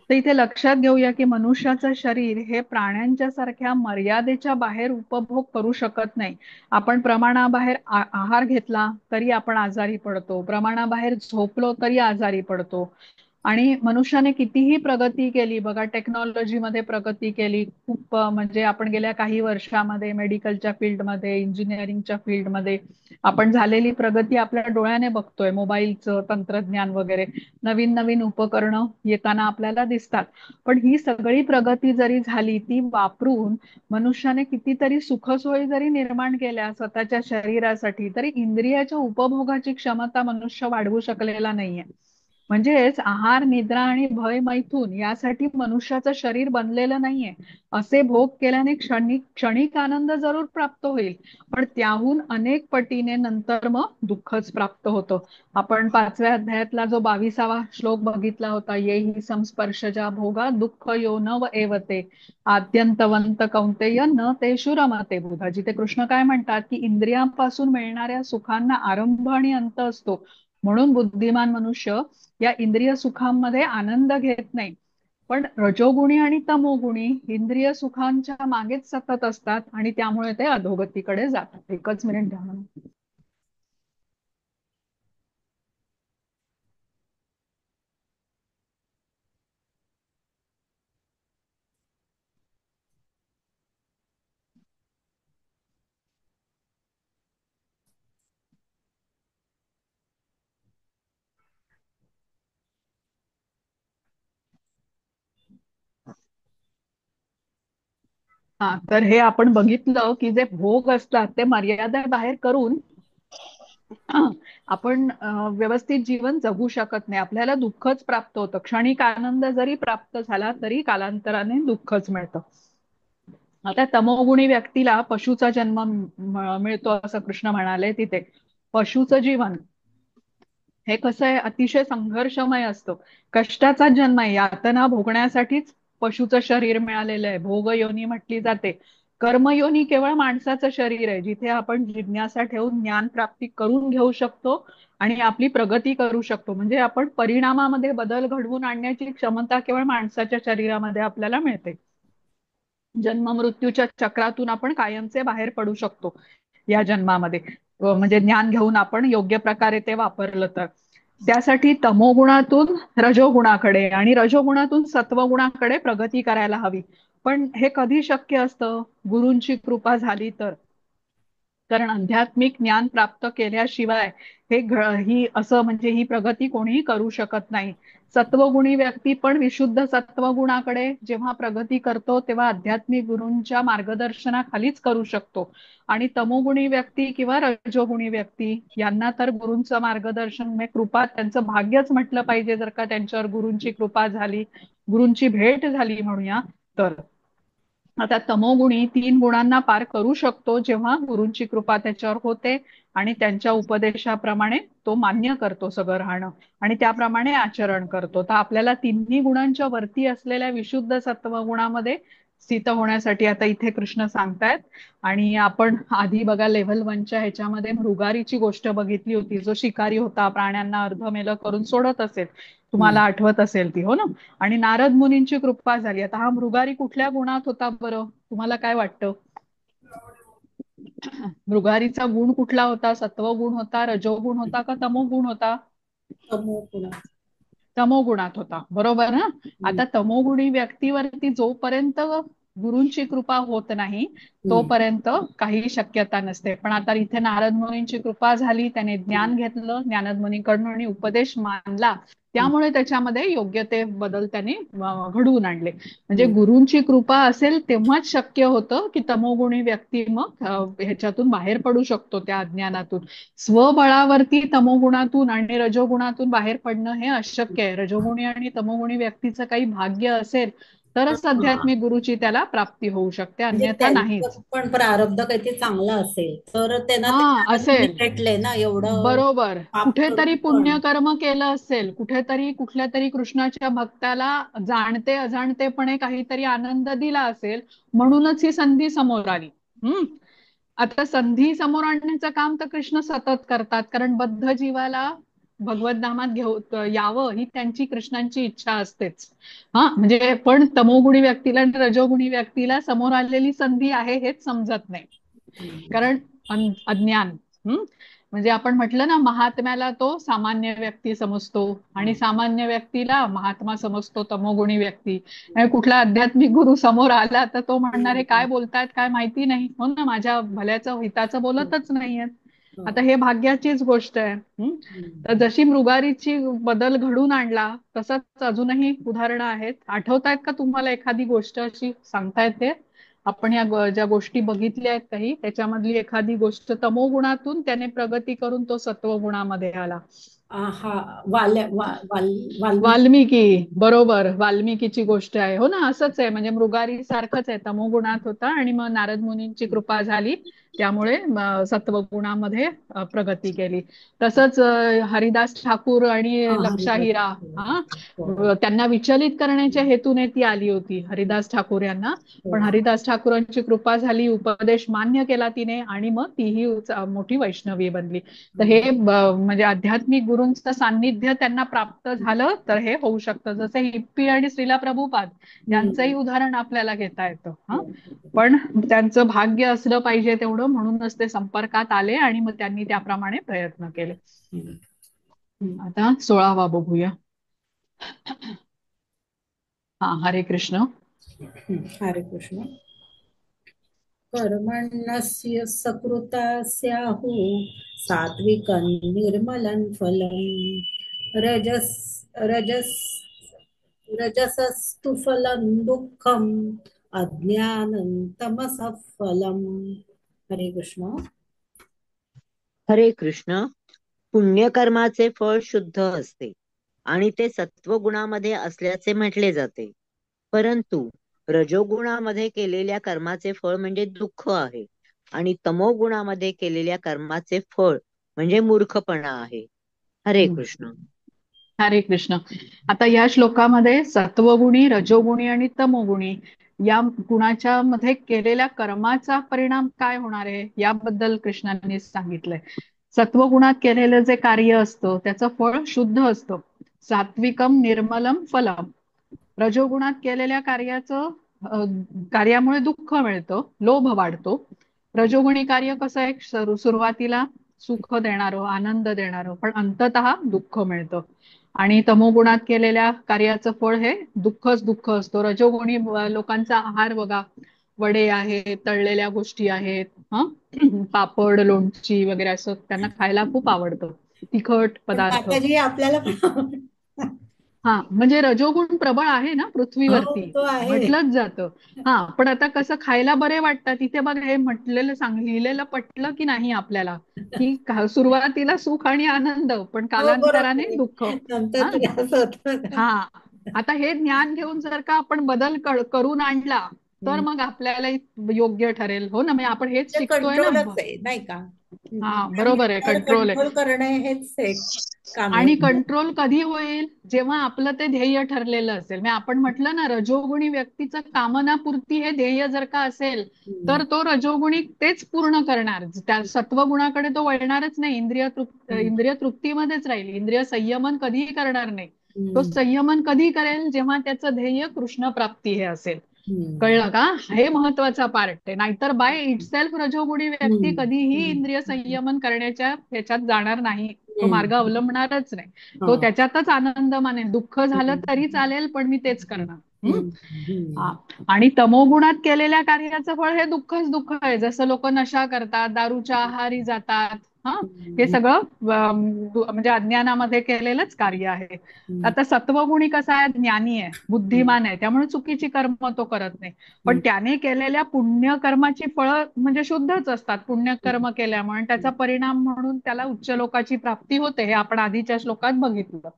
तर इथे लक्षात घेऊया की मनुष्याचं शरीर हे प्राण्यांच्या सारख्या मर्यादेच्या बाहेर उपभोग करू शकत नाही. आपण प्रमाणाबाहेर आहार घेतला तरी आपण आजारी पडतो, प्रमाणाबाहेर झोपलो तरी आजारी पडतो. आणि मनुष्याने कितीही प्रगती केली बघा, टेक्नॉलॉजीमध्ये प्रगती केली खूप, म्हणजे आपण गेल्या काही वर्षामध्ये मेडिकलच्या फील्डमध्ये, इंजिनिअरिंगच्या फील्डमध्ये आपण झालेली प्रगती आपल्या डोळ्याने बघतोय. मोबाईलचं तंत्रज्ञान वगैरे नवीन नवीन उपकरणं येताना आपल्याला दिसतात. पण ही सगळी प्रगती जरी झाली, ती वापरून मनुष्याने कितीतरी सुखसोयी जरी निर्माण केल्या स्वतःच्या शरीरासाठी, तरी इंद्रियाच्या उपभोगाची क्षमता मनुष्य वाढवू शकलेला नाहीये. म्हणजेच आहार निद्रा आणि भय मैथून यासाठी मनुष्याचं शरीर बनलेलं नाहीये. असे भोग केल्याने क्षणिक आनंद जरूर प्राप्त होईल, पण त्याहून अनेक पटीने नंतर मग दुःखच प्राप्त होतं. आपण 5व्या अध्यायातला जो 22वा श्लोक बघितला होता, येही संस्पर्शजा भोगा दुःख यो न एवते आद्यंतवंत कौंतेय न ते रमते बुधा. जिथे कृष्ण काय म्हणतात की इंद्रियांपासून मिळणाऱ्या सुखांना आरंभ आणि अंत असतो, म्हणून बुद्धिमान मनुष्य या इंद्रिय सुखांमध्ये आनंद घेत नाही. पण रजोगुणी आणि तमोगुणी इंद्रिय सुखांच्या मागेच सतत असतात आणि त्यामुळे ते अधोगतीकडे जातात. एकच मिनिट द्या मला. हा, तर हे आपण बघितलं की जे भोग असतात ते मर्यादा बाहेर करून आपण व्यवस्थित जीवन जगू शकत नाही. आपल्याला दुःखच प्राप्त होतं. क्षणिक आनंद जरी प्राप्त झाला तरी कालांतराने दुःखच मिळतं. आता तमोगुणी व्यक्तीला पशुचा जन्म मिळतो असं कृष्ण म्हणाले तिथे. पशुचं जीवन हे कसं आहे, अतिशय संघर्षमय असतं. कष्टाचा जन्म आहे, यातना भोगण्यासाठीच पशुचं शरीर मिळालेलं आहे. भोगयोनी म्हटली जाते. कर्मयोनी केवळ माणसाचं शरीर आहे, जिथे आपण जिज्ञासा ठेवून ज्ञान प्राप्ती करून घेऊ शकतो आणि आपली प्रगती करू शकतो. म्हणजे आपण परिणामामध्ये बदल घडवून आणण्याची क्षमता केवळ माणसाच्या शरीरामध्ये आपल्याला मिळते. जन्म मृत्यूच्या चक्रातून आपण कायमचे बाहेर पडू शकतो या जन्मामध्ये, म्हणजे ज्ञान घेऊन आपण योग्य प्रकारे ते वापरलं तर. त्यासाठी तमोगुणातून रजोगुणाकडे आणि रजोगुणातून सत्वगुणाकडे प्रगती करायला हवी. पण हे कधी शक्य असतं? गुरूंची कृपा झाली तर. कारण आध्यात्मिक ज्ञान प्राप्त केल्याशिवाय ही असं म्हणजे ही प्रगती कोणीही करू शकत नाही. सत्वगुणी व्यक्ती पण विशुद्ध सत्वगुणाकडे जेव्हा प्रगती करतो तेव्हा आध्यात्मिक गुरूंच्या मार्गदर्शनाखालीच करू शकतो. आणि तमोगुणी व्यक्ती किंवा रजोगुणी व्यक्ती यांना तर गुरूंचं मार्गदर्शन म्हणजे कृपा, त्यांचं भाग्यच म्हटलं पाहिजे जर का त्यांच्यावर गुरूंची कृपा झाली, गुरूंची भेट झाली म्हणूया तर. आता तमोगुणी 3 गुणांना पार करू शकतो जेव्हा गुरूंची कृपा त्याच्यावर होते आणि त्यांच्या उपदेशाप्रमाणे तो मान्य करतो सगळं राहणं आणि त्याप्रमाणे आचरण करतो. तर आपल्याला 3ही गुणांच्या वरती असलेल्या विशुद्ध सत्वगुणामध्ये स्थित होण्यासाठी आता इथे कृष्ण सांगतायत. आणि आपण आधी बघा लेव्हल 1च्या ह्याच्यामध्ये मृगारीची गोष्ट बघितली होती, जो शिकारी होता, प्राण्यांना अर्धमेलं करून सोडत असेल. तुम्हाला आठवत असेल ती, हो ना. आणि नारद मुनींची कृपा झाली. आता हा मृगारी कुठल्या गुणात होता बरं, तुम्हाला काय वाटतं? मृगारीचा गुण कुठला होता? सत्वगुण होता, रजोगुण होता का तमोगुण होता? तमोगुणात होता, बरोबर ना. आता तमोगुणी व्यक्तीवरती जोपर्यंत गुरूंची कृपा होत नाही तोपर्यंत काही शक्यता नसते. पण आता इथे नारद मुनींची कृपा झाली, त्याने ज्ञान घेतलं नारद मुनींकडून आणि उपदेश मानला, त्यामुळे त्याच्यामध्ये योग्य ते बदल त्याने घडवून आणले. म्हणजे गुरूंची कृपा असेल तेव्हाच शक्य होतं की तमोगुणी व्यक्ती मग ह्याच्यातून बाहेर पडू शकतो, त्या अज्ञानातून. स्वबळावरती तमोगुणातून आणि रजोगुणातून बाहेर पडणं हे अशक्य आहे. रजोगुणी आणि तमोगुणी व्यक्तीचं काही भाग्य असेल तरच आध्यात्मिक गुरुची त्याला प्राप्ती होऊ शकते, म्हणजे अन्यथा नाहीच. त्यांचं पण प्रारब्ध काहीतरी चांगलं असेल तर त्यांना ते हा नारद मुनी असेल, भेटले ना, एवढं बरोबर. पाप कुठेतरी करून पण. पुण्यकर्म केलं असेल, कुठेतरी कुठल्या तरी कृष्णाच्या भक्ताला जाणते अजाणतेपणे काहीतरी आनंद दिला असेल, म्हणूनच ही संधी समोर आली. आता संधी समोर आणण्याचं काम तर कृष्ण सतत करतात, कारण बद्ध जीवाला भगवत धामात यावं ही त्यांची, कृष्णांची इच्छा असतेच. हा म्हणजे पण तमोगुणी व्यक्तीला आणि रजोगुणी व्यक्तीला समोर आलेली संधी आहे हेच समजत नाही, कारण अज्ञान. म्हणजे आपण म्हटलं ना, महात्म्याला तो सामान्य व्यक्ती समजतो आणि सामान्य व्यक्तीला महात्मा समजतो तमोगुणी व्यक्ती. आणि कुठला आध्यात्मिक गुरु समोर आला तर तो म्हणणार आहे काय बोलतायत काय माहिती नाही, हो ना, माझ्या भल्याचं हिताचं बोलतच नाहीयेत. आता हे भाग्याचीच गोष्ट आहे. तर जशी मृगारीची बदल घडून आणला तसंच अजूनही उदाहरणं आहेत. आठवतायत का तुम्हाला एखादी गोष्ट अशी सांगता येते? आपण या ज्या गोष्टी बघितल्या आहेत काही, त्याच्यामधली एखादी गोष्ट तमोगुणातून त्याने प्रगती करून तो सत्वगुणामध्ये आला. हा वाल्मिकी. वाल्मिकी, बरोबर, वाल्मिकीची गोष्ट आहे, हो ना. असंच आहे, म्हणजे मृगारी सारखंच आहे, तमोगुणात होता आणि मग नारद मुनींची कृपा झाली, त्यामुळे सत्वगुणामध्ये प्रगती केली. तसंच हरिदास ठाकूर आणि लक्षा हिरा, हा, त्यांना विचलित करण्याच्या हेतूने ती आली होती, हरिदास ठाकूर यांना. पण हरिदास ठाकूरांची कृपा झाली, उपदेश मान्य केला तिने आणि मग तीही मोठी वैष्णवी बनली. तर हे म्हणजे आध्यात्मिक गुरूंचं सान्निध्य त्यांना प्राप्त झालं तर हे होऊ शकतं. जसे हिप्पी आणि श्रीला प्रभुपाद यांचंही उदाहरण आपल्याला घेता येतं. पण त्यांचं भाग्य असलं पाहिजे तेवढं, म्हणूनच ते संपर्कात आले आणि मग त्यांनी त्याप्रमाणे प्रयत्न केले. आता 16वा बघूया. हा, हरे कृष्ण. हरे कृष्ण. कर्मण्यस्य सकृतस्याहु सात्विकं निर्मलं फलं रजस रजसस्तु फलं दुःखम् अज्ञानं तमसः फलम्. हरे कृष्ण. हरे कृष्ण. पुण्यकर्माचे फळ शुद्ध असते आणि ते सत्वगुणामध्ये असल्याचे म्हटले जाते. परंतु रजोगुणामध्ये केलेल्या कर्माचे फळ म्हणजे दुःख आहे आणि तमोगुणामध्ये केलेल्या कर्माचे फळ म्हणजे मूर्खपणा आहे. हरे कृष्ण. हरे कृष्ण. आता या श्लोकामध्ये सत्वगुणी, रजोगुणी आणि तमोगुणी या गुणाच्या मध्ये केलेल्या कर्माचा परिणाम काय होणार आहे याबद्दल कृष्णांनी सांगितलंय. सत्वगुणात केलेलं जे कार्य असतं त्याचं फळ शुद्ध असतं, सात्विकम निर्मलम फलम. रजोगुणात केलेल्या कार्यामुळे दुःख मिळतं, लोभ वाढतो. रजोगुणी कार्य कसं आहे, सुरुवातीला सुख देणारं, आनंद देणारं, पण अंततः दुःख मिळतं. आणि तमोगुणात केलेल्या कार्याचं फळ हे दुःखच दुःख असतो. रजोगुणी लोकांचा आहार बघा, वडे आहेत, तळलेल्या गोष्टी आहेत, पापड, लोणची वगैरे असं त्यांना खायला खूप आवडतं, तिखट पण पदार्थ. माताजी आपल्याला पण हा म्हणजे रजोगुण प्रबळ आहे ना हो, पृथ्वीवरती, तो आहे. म्हटलंच जातं. हा पण आता कसं खायला बरे वाटतात, तिथे बघ हे म्हटलेलं लिहिलेलं पटलं की नाही आपल्याला, की सुरुवातीला सुख आणि आनंद पण हो, कालांतराने बरोबर आहे. दुःख. नंतर हा तरी असं होतं. हा आता हे ज्ञान घेऊन जर का आपण बदल करून आणला तर मग आपल्याला योग्य ठरेल, हो ना. म्हणजे आपण हेच ते शिकतोय ना. कंट्रोलच आहे नाही का. हा आणि बरोबर आहे, याच्यावर कंट्रोल आहे. कंट्रोल करणे हेच एक काम आहे. आणि कंट्रोल कधी होईल, जेव्हा आपलं ते ध्येय ठरलेलं असेल. म्हणजे आपण म्हटलं ना, रजोगुणी व्यक्तीचं कामनापूर्ती हे ध्येय जर का असेल, हम्म, तर तो रजोगुणी तेच पूर्ण करणार. त्या सत्वगुणाकडे तो वळणारच नाही. हम्म, इंद्रिय तृप्तीमध्येच राहील. इंद्रिय संयमन कधीही करणार नाही. तो हम्म, संयमन कधी करेल, जेव्हा त्याचं ध्येय कृष्ण प्राप्ती हे असेल. हम्म, कळलं का? हे महत्वाचा पार्ट आहे. नाहीतर बाय इटसेल्फ रजोगुणी व्यक्ती हम्म, कधीही हम्म, इंद्रिय संयमन करण्याच्या ह्याच्यात जाणार नाही. तो हम्म, मार्ग अवलंबणारच नाही. तो हा, त्याच्यातच आनंद मानेल. दुःख झालं हम्म, तरी चालेल, पण मी तेच करणार. हम्म? हम्म, हा. हम्म, आणि तमोगुणात केलेल्या कार्याचं फळ हे दुःखच दुःख आहे. जसं लोक नशा करतात, दारूच्या आहारी जातात. हा, हे हम्म, सगळं म्हणजे अज्ञानामध्ये केलेलंच कार्य आहे. हम्म, आता सत्वगुणी कसा आहे, ज्ञानी आहे, हम्म, बुद्धिमान आहे, त्यामुळे चुकीची कर्म तो करत नाही. पण हम्म, त्याने केलेल्या पुण्यकर्माची फळं म्हणजे शुद्धच असतात. पुण्यकर्म केल्यामुळे त्याचा परिणाम म्हणून त्याला उच्च लोकाची प्राप्ती होते. हे आपण आधीच्या श्लोकात बघितलं.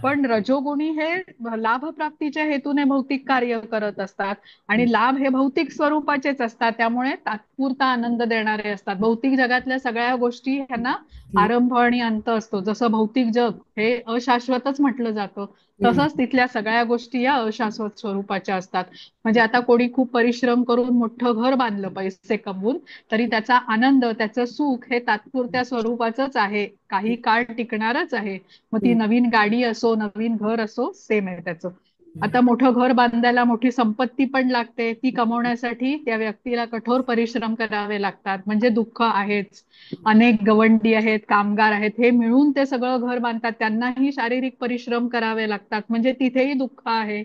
पण रजोगुणी हे लाभ प्राप्तीच्या हेतूने भौतिक कार्य करत असतात. आणि लाभ हे भौतिक स्वरूपाचेच असतात. त्यामुळे तात्पुरता आनंद देणारे असतात. भौतिक जगातल्या सगळ्या गोष्टी ह्यांना हम्म, आरंभ आणि अंत असतो. जसं भौतिक जग हे अशाश्वतच म्हटलं जातं, हम्म, तसंच तिथल्या सगळ्या गोष्टी या अशाश्वत स्वरूपाच्या असतात. म्हणजे आता कोणी खूप परिश्रम करून मोठं घर बांधलं पैसे कमवून, तरी त्याचा आनंद, त्याचं सुख हे तात्पुरत्या स्वरूपाचंच आहे. काही काळ टिकणारच आहे. मग ती हम्म, नवीन गाडी असो, नवीन घर असो, सेम आहे त्याचं. आता मोठं घर बांधायला मोठी संपत्ती पण लागते. ती कमवण्यासाठी त्या व्यक्तीला कठोर परिश्रम करावे लागतात. म्हणजे दुःख आहेच. अनेक गवंडी आहेत, कामगार आहेत, हे मिळून ते सगळं घर बांधतात. त्यांनाही शारीरिक परिश्रम करावे लागतात. म्हणजे तिथेही दुःख आहे.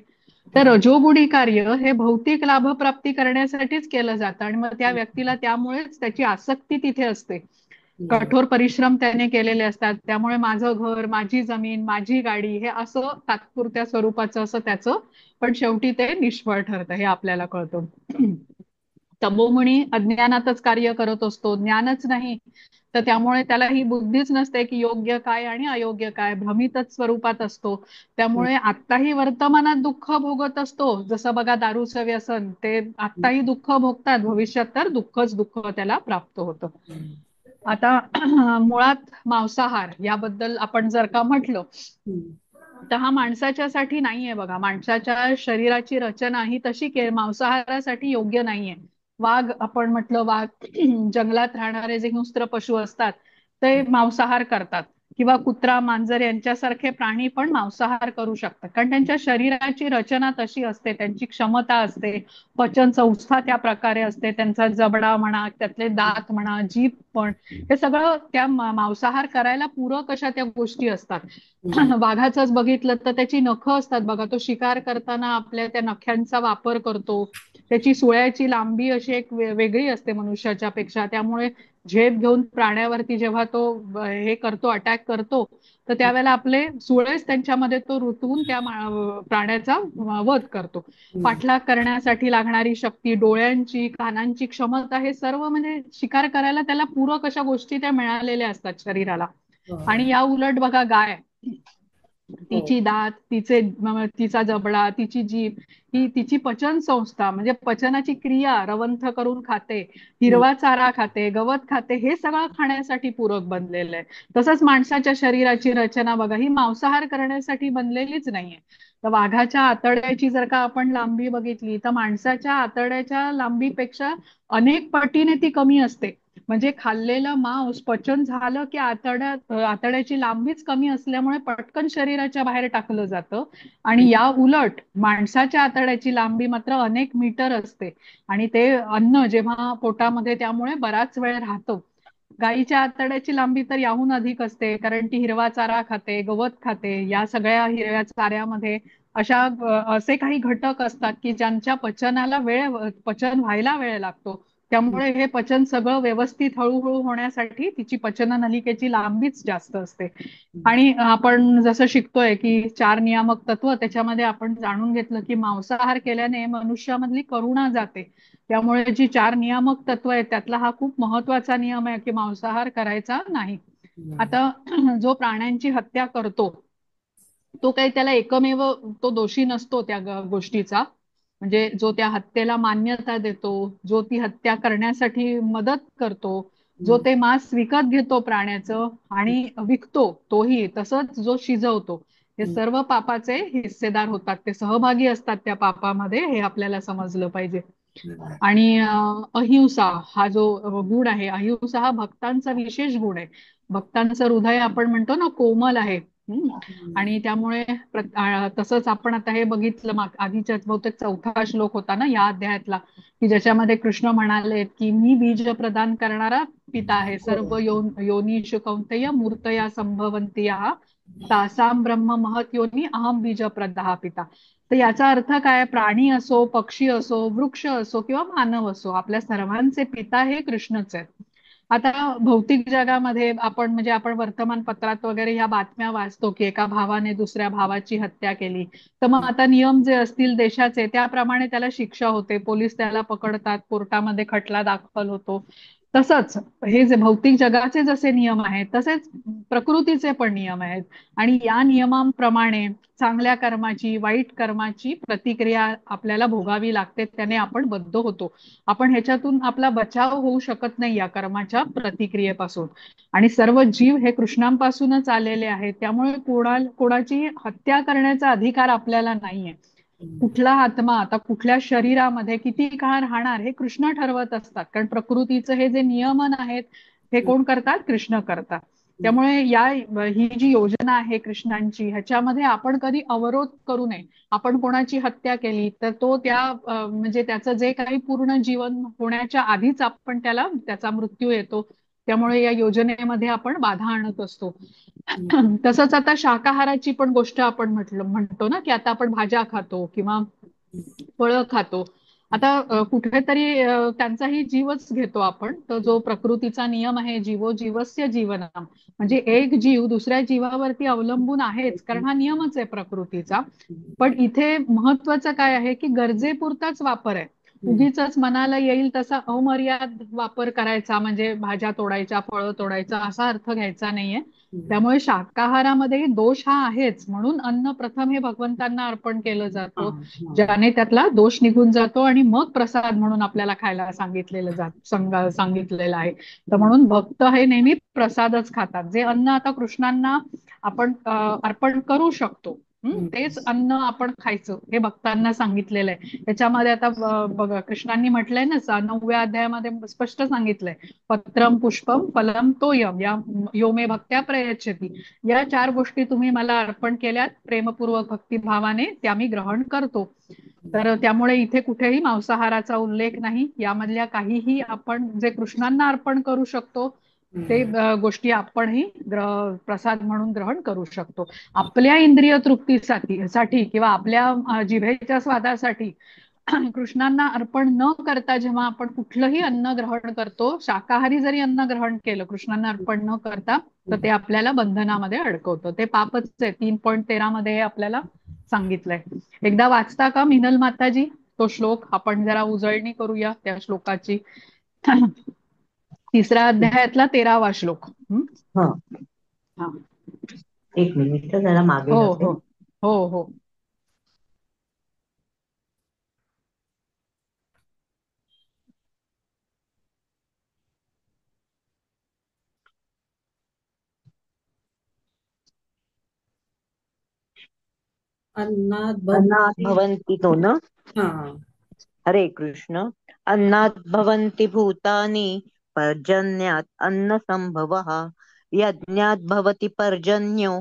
तर रजोगुणी कार्य हे भौतिक लाभप्राप्ती करण्यासाठीच केलं जातं. आणि मग त्या व्यक्तीला त्यामुळेच त्याची आसक्ती तिथे असते. हम्म, कठोर परिश्रम त्याने केलेले असतात. त्यामुळे माझं घर, माझी जमीन, माझी गाडी हे असं तात्पुरत्या स्वरूपाचं असं त्याचं, पण शेवटी ते निष्फळ ठरतं हे आपल्याला कळतं. तमोगुणी अज्ञानातच कार्य करत असतो, ज्ञानच नाही. तर त्यामुळे त्याला ही बुद्धीच नसते की योग्य काय आणि अयोग्य काय, भ्रमितच स्वरूपात असतो. त्यामुळे आत्ताही वर्तमानात दुःख भोगत असतो. जसं बघा दारूचं व्यसन, ते आत्ताही दुःख भोगतात, भविष्यात तर दुःखच दुःख त्याला प्राप्त होतं. आता मुळात मांसाहार याबद्दल आपण जर का म्हटलं, हम्म, तर हा माणसाच्यासाठी नाहीये बघा. माणसाच्या शरीराची रचना ही तशी मांसाहारासाठी योग्य नाहीये. वाघ आपण म्हटलं, वाघ जंगलात राहणारे जे हिंस्त्र पशु असतात ते मांसाहार करतात. किंवा कुत्रा, मांजर यांच्यासारखे प्राणी पण मांसाहार करू शकतात. कारण त्यांच्या शरीराची रचना तशी असते, त्यांची क्षमता असते, पचन संस्था त्या प्रकारे असते, त्यांचा जबडा म्हणा, त्यातले दात म्हणा, जीभ पण, हे सगळं त्या मांसाहार करायला पूरक अशा त्या गोष्टी असतात. वाघाचंच बघितलं तर त्याची नखं असतात बघा. तो शिकार करताना आपल्या त्या नख्यांचा वापर करतो. त्याची सुळ्याची लांबी अशी एक वेगळी असते मनुष्याच्या पेक्षा. त्यामुळे झेप घेऊन प्राण्यावरती जेव्हा तो हे करतो, अटॅक करतो, तर त्यावेळेला आपले सुळेच त्यांच्यामध्ये तो रुतवून त्या प्राण्याचा वध करतो. पाठलाग करण्यासाठी लागणारी शक्ती, डोळ्यांची, कानांची क्षमता, हे सर्व म्हणजे शिकार करायला त्याला पूरक अशा गोष्टी त्या मिळालेल्या असतात शरीराला. आणि या उलट बघा गाय, हो. तिची दात, तिचा जबडा, तिची जीभ, ही तिची पचन संस्था म्हणजे पचनाची क्रिया रवंथ करून खाते, हम्म, हिरवा चारा खाते, गवत खाते, हे सगळं खाण्यासाठी पूरक बनलेलं आहे. तसंच माणसाच्या शरीराची रचना बघा, ही मांसाहार करण्यासाठी बनलेलीच नाहीये. तर वाघाच्या आतड्याची जर का आपण लांबी बघितली, तर माणसाच्या आतड्याच्या लांबीपेक्षा अनेक पटीने ती कमी असते. म्हणजे खाल्लेलं मांस पचन झालं की आतड्याची लांबीच कमी असल्यामुळे पटकन शरीराच्या बाहेर टाकलं जातं. आणि या उलट माणसाच्या आतड्याची लांबी मात्र अनेक मीटर असते. आणि ते अन्न जेव्हा पोटामध्ये त्यामुळे बराच वेळ राहतं. गाईच्या आतड्याची लांबी तर याहून अधिक असते, कारण ती हिरवा चारा खाते, गवत खाते. या सगळ्या हिरव्या चाऱ्यामध्ये असे काही घटक असतात की ज्यांच्या पचन व्हायला वेळ लागतो. त्यामुळे हे पचन सगळं व्यवस्थित हळूहळू होण्यासाठी तिची पचन नलिकेची लांबीच जास्त असते. आणि आपण जसं शिकतोय की 4 नियामक तत्व, त्याच्यामध्ये आपण जाणून घेतलं की मांसाहार केल्याने मनुष्यामधली करुणा जाते. त्यामुळे जी 4 नियामक तत्व आहेत त्यातला हा खूप महत्वाचा नियम आहे की मांसाहार करायचा नाही. आता जो प्राण्यांची हत्या करतो, तो काही त्याला एकमेव तो दोषी नसतो त्या गोष्टीचा. म्हणजे जो त्या हत्येला मान्यता देतो, जो ती हत्या करण्यासाठी मदत करतो, जो हम्म. ते मांस विकत घेतो प्राण्याचं आणि विकतो तोही, तसंच जो शिजवतो, हे हम्म. सर्व पापाचे हिस्सेदार होतात, ते सहभागी असतात त्या पापामध्ये, हे आपल्याला समजलं पाहिजे. हम्म. आणि अहिंसा हा जो गुण आहे, अहिंसा हा भक्तांचा विशेष गुण आहे. भक्तांचं हृदय आपण म्हणतो ना कोमल आहे. आणि त्यामुळे तसंच आपण आता हे बघितलं आधीच्या बहुतेक चौथा श्लोक होता ना या अध्यायातला, की ज्याच्यामध्ये कृष्ण म्हणाले की मी बीज प्रदान करणारा पिता आहे. हो. सर्व योनीषु कौंतेय मूर्तया संभवन्ति याः तासाम ब्रह्म महत योनी अहम बीज प्रदाह पिता. तर याचा अर्थ काय, प्राणी असो, पक्षी असो, वृक्ष असो किंवा मानव असो, आपल्या सर्वांचे पिता हे कृष्णच आहेत. आता भौतिक जगामध्ये आपण म्हणजे आपण वर्तमानपत्रात वगैरे ह्या बातम्या वाचतो की एका भावाने दुसऱ्या भावाची हत्या केली, तर मग आता नियम जे असतील देशाचे त्याप्रमाणे त्याला शिक्षा होते, पोलीस त्याला पकडतात, कोर्टामध्ये खटला दाखल होतो. तसंच हे जे भौतिक जगाचे जसे नियम आहेत तसेच प्रकृतीचे पण नियम आहेत. आणि या नियमांप्रमाणे चांगल्या कर्माची वाईट कर्माची प्रतिक्रिया आपल्याला भोगावी लागते, त्याने आपण बद्ध होतो. आपण ह्याच्यातून आपला बचाव होऊ शकत नाही या कर्माच्या प्रतिक्रियेपासून. आणि सर्व जीव हे कृष्णांपासूनच आलेले आहेत, त्यामुळे कोणाची हत्या करण्याचा अधिकार आपल्याला नाहीये. कुठला आत्मा आता कुठल्या शरीरामध्ये किती काळ राहणार हे कृष्ण ठरवत असतात, कारण प्रकृतीचं हे जे नियमन आहेत हे कोण करतात, कृष्ण करतात. त्यामुळे ही जी योजना आहे कृष्णांची, ह्याच्यामध्ये आपण कधी अवरोध करू नये. आपण कोणाची हत्या केली तर तो म्हणजे त्याचं जे काही पूर्ण जीवन होण्याच्या आधीच आपण त्याचा मृत्यू येतो. त्यामुळे या योजनेमध्ये आपण बाधा आणत असतो. तसंच आता शाकाहाराची पण गोष्ट आपण म्हणतो ना, की आता आपण भाज्या खातो किंवा फळं खातो. आता कुठेतरी त्यांचाही जीवच घेतो आपण. तर जो प्रकृतीचा नियम आहे, जीवो जीवस्य जीवनम, म्हणजे एक जीव दुसऱ्या जीवावरती अवलंबून आहेच, कारण हा नियमच आहे प्रकृतीचा. पण इथे महत्वाचं काय आहे की गरजेपुरताच वापर आहे. उगीचच मनाला येईल तसा अमर्याद वापर करायचा, म्हणजे भाज्या तोडायच्या, फळं तोडायचं असा अर्थ घ्यायचा नाहीये. त्यामुळे शाकाहारामध्ये दोष हा आहेच, म्हणून अन्न प्रथम हे भगवंतांना अर्पण केलं जातं, ज्याने त्यातला दोष निघून जातो आणि मग प्रसाद म्हणून आपल्याला खायला सांगितलेलं आहे. तर म्हणून भक्त हे नेहमी प्रसादच खातात. जे अन्न आता कृष्णांना आपण अर्पण करू शकतो तेच अन्न आपण खायचं, हे भक्तांना सांगितलेलं आहे. त्याच्यामध्ये आता बघा कृष्णांनी म्हटलंय ना 9व्या अध्यायामध्ये स्पष्ट सांगितलंय, पत्रम पुष्पम फलम तोयम या यो मे भक्त्या प्रयच्छति. या 4 गोष्टी तुम्ही मला अर्पण केल्यात प्रेमपूर्वक भक्तिभावाने, त्या मी ग्रहण करतो. तर त्यामुळे इथे कुठेही मांसाहाराचा उल्लेख नाही. यामधल्या काहीही आपण जे कृष्णांना अर्पण करू शकतो ते गोष्टी आपणही प्रसाद म्हणून ग्रहण करू शकतो. आपल्या इंद्रिय तृप्तीसाठी किंवा आपल्या जिभेच्या स्वादासाठी कृष्णांना अर्पण न करता जेव्हा आपण कुठलंही अन्न ग्रहण करतो, शाकाहारी जरी अन्न ग्रहण केलं कृष्णांना अर्पण न करता, तर ते आपल्याला बंधनामध्ये अडकवतं. ते पापच आहे. 3.13 मध्ये हे आपल्याला सांगितलंय. एकदा वाचता का मिनल माताजी तो श्लोक? आपण जरा उजळणी करूया त्या श्लोकाची. 3ऱ्या अध्यायातला 13वा श्लोक. हा, हा, एक मिनिट जरा मागे हो जाते. हो हो हो. अन्नात अन्नात् भवती. भवन्ति तो न. हा. हरे कृष्ण. अन्नात् भवन्ति भूतानि पर्जन्यात् अन्न संभवः यज्ञात् भवति पर्जन्यो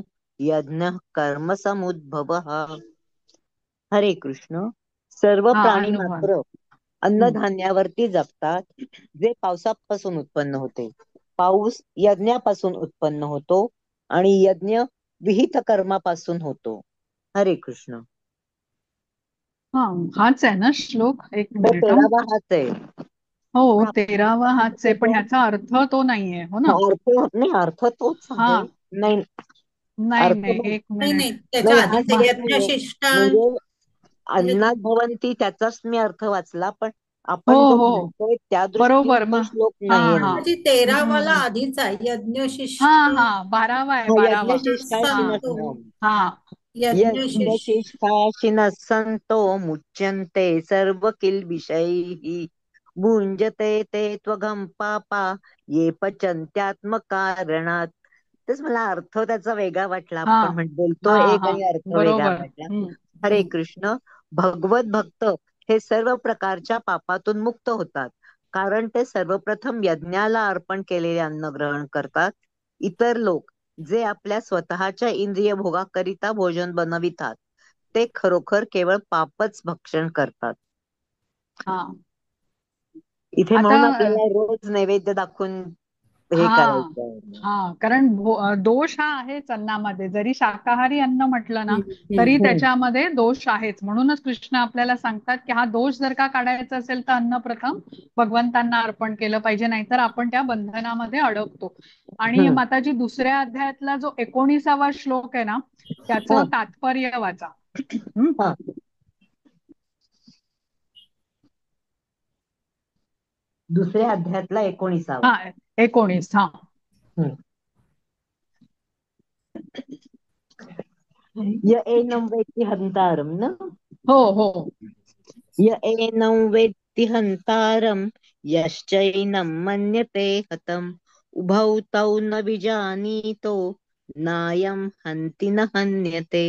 यज्ञः कर्म समुद्भवः. हरे कृष्ण. सर्व हा प्राणी अनुभव. मात्र अन्नधान्यावरती जगतात, जे पावसापासून उत्पन्न होते. पाऊस यज्ञापासून उत्पन्न होतो आणि यज्ञ विहित कर्मापासून होतो. हरे कृष्ण. हा, हाच आहे ना श्लोक? एक तो मिनिट. 13वा हाच आहे. हो पण 13वा हाच आहे, पण त्याचा ह्याचा अर्थ तो नाहीये, हो ना? अर्थ नाही, अर्थ तोच हा, आहे. नाही, नाही अर्थ नाही, एक नाही नाही, मिनिट. त्याच्या नाही, आधीच हाच नाहीये. यज्ञशिष्टान. म्हणजे अन्नात भवंती त्याचाच मी अर्थ वाचला, पण हो आपण जो हो, म्हणतोय त्या दृष्टीने बरोबर. तो मग श्लोक हा नाहीये हा. ना. म्हणजे हम्म, 13वाला हम्म. आधीच आहे, हा यज्ञशिष्ट हा, 12वा आहे, हा, 12वा. हा संतो. यज्ञशिष्टाशिनः. हा. यज्ञशिष्ट. यज्ञशिष्टाशिनः सन्तो मुच्यन्ते सर्व किल्बिषैः भुंजते ते त्वघं पापा ये पचन्त्यात्मकारणात. तेच मला अर्थ त्याचा वेगळा वाटला. हा आपण बोलतो हा एक हा आणि अर्थ वेगळा बरोबर. वाटला. हरे हम्म. कृष्ण. भगवत भक्त हे सर्व प्रकारच्या पापातून मुक्त होतात, कारण ते सर्वप्रथम यज्ञाला अर्पण केलेले अन्न ग्रहण करतात. इतर लोक जे आपल्या स्वतःच्या इंद्रिय भोगाकरिता भोजन बनवितात, ते खरोखर केवळ पापच भक्षण करतात. हा इथे आता म्हणून आपल्याला रोज नैवेद्य दाखवून हे हा करायचं आहे. हा कारण दोष हा आहेच अन्नामध्ये. जरी शाकाहारी अन्न म्हटलं ना हम्म, तरी हम्म. हम्म. त्याच्यामध्ये दोष आहेच. म्हणूनच कृष्ण आपल्याला सांगतात की हा दोष जर का काढायचा असेल तर अन्न प्रथम भगवंतांना अर्पण केलं पाहिजे, नाहीतर आपण त्या बंधनामध्ये अडकतो. आणि हम्म. माताजी दुसऱ्या अध्यायातला जो 19वा श्लोक आहे ना त्याचं हा, तात्पर्य वाचा. हम्म? हा. दुसऱ्या अध्यायातला 19वा. हा 19. हा हम्म. य एनं वेत्ति हन्तारं ना. हो हो य एनं वेत्ति हन्तारं यश्चैनं मन्यते हतम् उभौ तौ न विजानीतो नायं हन्ति न हन्यते.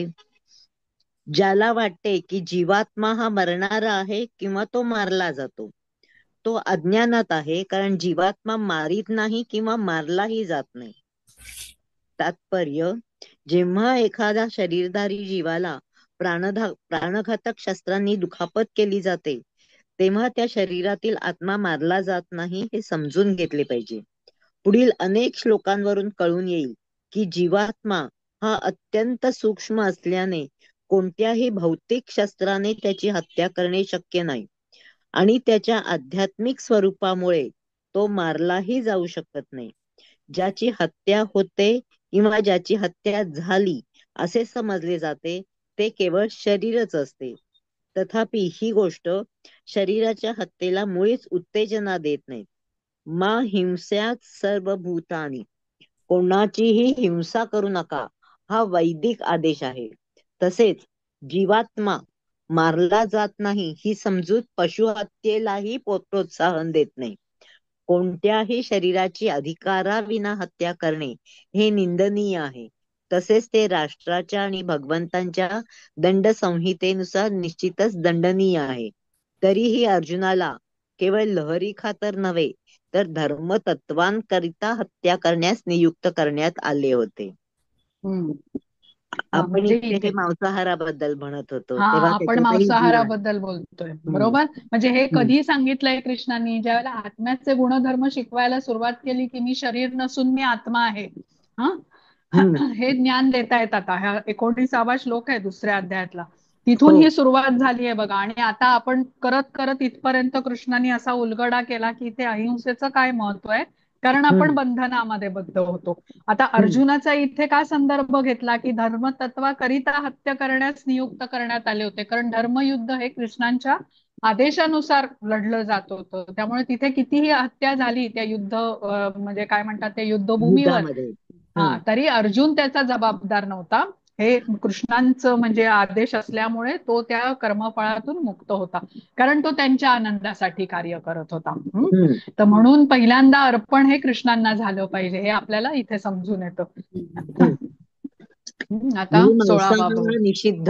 ज्याला वाटते की जीवात्मा हा मरणारा आहे किंवा तो मारला जातो, तो अज्ञानात आहे, कारण जीवात्मा मारित नाही किंवा मारलाही जात नाही. तात्पर्य: जेव्हा एखाद्या शरीरधारी जीवाला प्राणघातक शस्त्रांनी दुखापत केली जाते, तेव्हा त्या शरीरातील आत्मा मारला जात नाही हे समजून घेतले पाहिजे. पुढील अनेक श्लोकांवरून कळून येईल की जीवात्मा हा अत्यंत सूक्ष्म असल्याने कोणत्याही भौतिक शस्त्राने त्याची हत्या करणे शक्य नाही, आणि त्याच्या आध्यात्मिक स्वरूपामुळे तो मारलाही जाऊ शकत नाही. ज्याची हत्या होते किंवा ज्याची हत्या झाली असे समजले जाते, ते केवळ शरीरच असते. तथापि ही गोष्ट शरीराच्या हत्येला मुळीच उत्तेजना देत नाही. मा हिंस्यात् सर्वभूतानि, कोणाचीही हिंसा करू नका, हा वैदिक आदेश आहे. तसेच जीवात्मा मारला जात नाही ही समजूत पशुहत्येलाही प्रोत्साहन देत नाही. कोणत्याही शरीराची अधिकाराविना हत्या करणे हे निंदनीय आहे. तसेच ते राष्ट्राच्या आणि भगवंतांच्या दंड संहितेनुसार निश्चितच दंडनीय आहे. तरीही अर्जुनाला केवळ लहरी खातर नव्हे, तर धर्मतत्वांकरिता हत्या करण्यास नियुक्त करण्यात आले होते. हम्म. हा आपण म्हणजे इथे हे इथे मांसाहाराबद्दल म्हणत होतो, हा तेव्हा आपण त्याच्यातही जीव आहे. मांसाहाराबद्दल बोलतोय हम्म. बरोबर. म्हणजे हे हम्म. कधी सांगितलंय कृष्णांनी? ज्यावेळेला आत्म्याचे गुणधर्म शिकवायला सुरुवात केली की मी शरीर नसून मी आत्मा आहे. हा हम्म. हे ज्ञान देतायत. आता हा 19वा श्लोक आहे दुसऱ्या अध्यायातला. तिथून हो. ही सुरुवात झाली आहे बघा. आणि आता आपण करत करत इथपर्यंत कृष्णांनी असा उलगडा केला की इथे अहिंसेचं काय महत्व आहे, कारण आपण हम्म. बंधनामध्ये बद्ध होतो. आता हम्म. अर्जुनाचा इथे काय संदर्भ घेतला की धर्मतत्वाकरिता हत्या करण्यास नियुक्त करण्यात आले होते, कारण धर्मयुद्ध हे कृष्णांच्या आदेशानुसार लढलं जात होतं. त्यामुळे तिथे कितीही हत्या झाली त्या म्हणजे काय म्हणतात त्या युद्धभूमीवर, युद्धामध्ये. हम्म. तरी अर्जुन त्याचा जबाबदार नव्हता. हे कृष्णांचं म्हणजे आदेश असल्यामुळे तो त्या कर्मफळातून मुक्त होता, कारण तो त्यांच्या आनंदासाठी कार्य करत होता. हम्म. तर म्हणून पहिल्यांदा अर्पण हे कृष्णांना झालं पाहिजे, हे आपल्याला इथे समजून येतं. हम्म. आता म्हणजे 16वा बघू. मांसाहार निषिद्ध.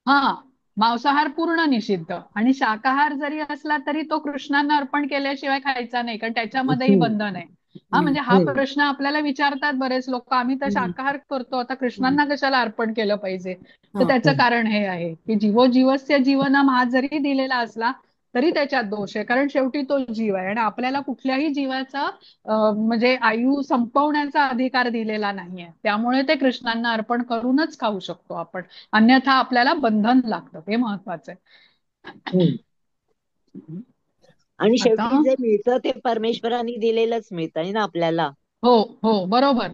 हा मांसाहार पूर्ण निषिद्ध, आणि शाकाहार जरी असला तरी तो कृष्णांना अर्पण केल्याशिवाय खायचा नाही, कारण त्याच्यामध्येही हम्म. बंधन आहे. हा हम्म, म्हणजे हा हम्म. प्रश्न आपल्याला विचारतात बरेच लोक, आम्ही तर हम्म, शाकाहार करतो, आता हम्म. कृष्णांना कशाला अर्पण केलं पाहिजे? तर हा. त्याचं हम्म. कारण हे आहे की जीवोजीवस्य जीवनम हा जरी दिलेला असला तरी त्याच्यात दोष आहे, कारण शेवटी तो जीव आहे आणि आपल्याला कुठल्याही जीवाचा म्हणजे आयु संपवण्याचा अधिकार दिलेला नाहीये. त्यामुळे ते कृष्णांना अर्पण करूनच खाऊ शकतो आपण, अन्यथा आपल्याला बंधन लागतं. हे महत्वाचं हम्म. आहे. आणि आता शेवटी जे मिळतं ते परमेश्वरांनी दिलेलंच मिळतं ना आपल्याला. हो हो बरोबर.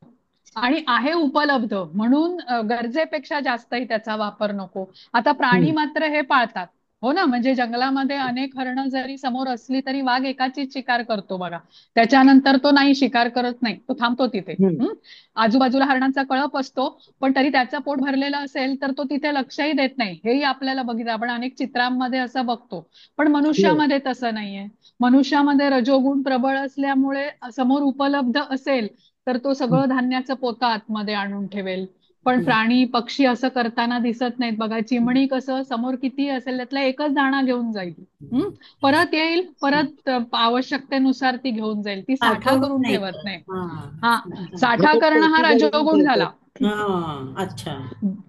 आणि आहे उपलब्ध म्हणून गरजेपेक्षा जास्तही त्याचा वापर नको. आता प्राणी हम्म. मात्र हे पाळतात. हो ना, म्हणजे जंगलामध्ये अनेक हरणं जरी समोर असली तरी वाघ एकाचीच शिकार करतो बघा. त्याच्यानंतर तो नाही शिकार करत नाही, तो थांबतो तिथे. हम्म. आजूबाजूला हरणांचा कळप असतो, पण तरी त्याचं पोट भरलेलं असेल तर तो तिथे लक्षही देत नाही. हेही आपल्याला बघितलं, आपण अनेक चित्रांमध्ये असं बघतो. पण हो. मनुष्यामध्ये तसं नाहीये. मनुष्यामध्ये रजोगुण प्रबळ असल्यामुळे समोर उपलब्ध असेल तर तो हम्म. सगळं धान्याचं पोतं आतमध्ये आणून ठेवेल. पण हम्म. प्राणी पक्षी असं करताना दिसत नाहीत बघा. चिमणी कसं समोर किती असेल त्यातला एकच दाणा घेऊन जाईल. हम्म परत येईल, परत आवश्यकतेनुसार ती घेऊन जाईल, ती साठा साठवणूक करून नाही ठेवत नाही. करत. हा. हा, मग साठा ते करणं हा पोती भरून रजोगुण ठेवतो. झाला. हा. अच्छा.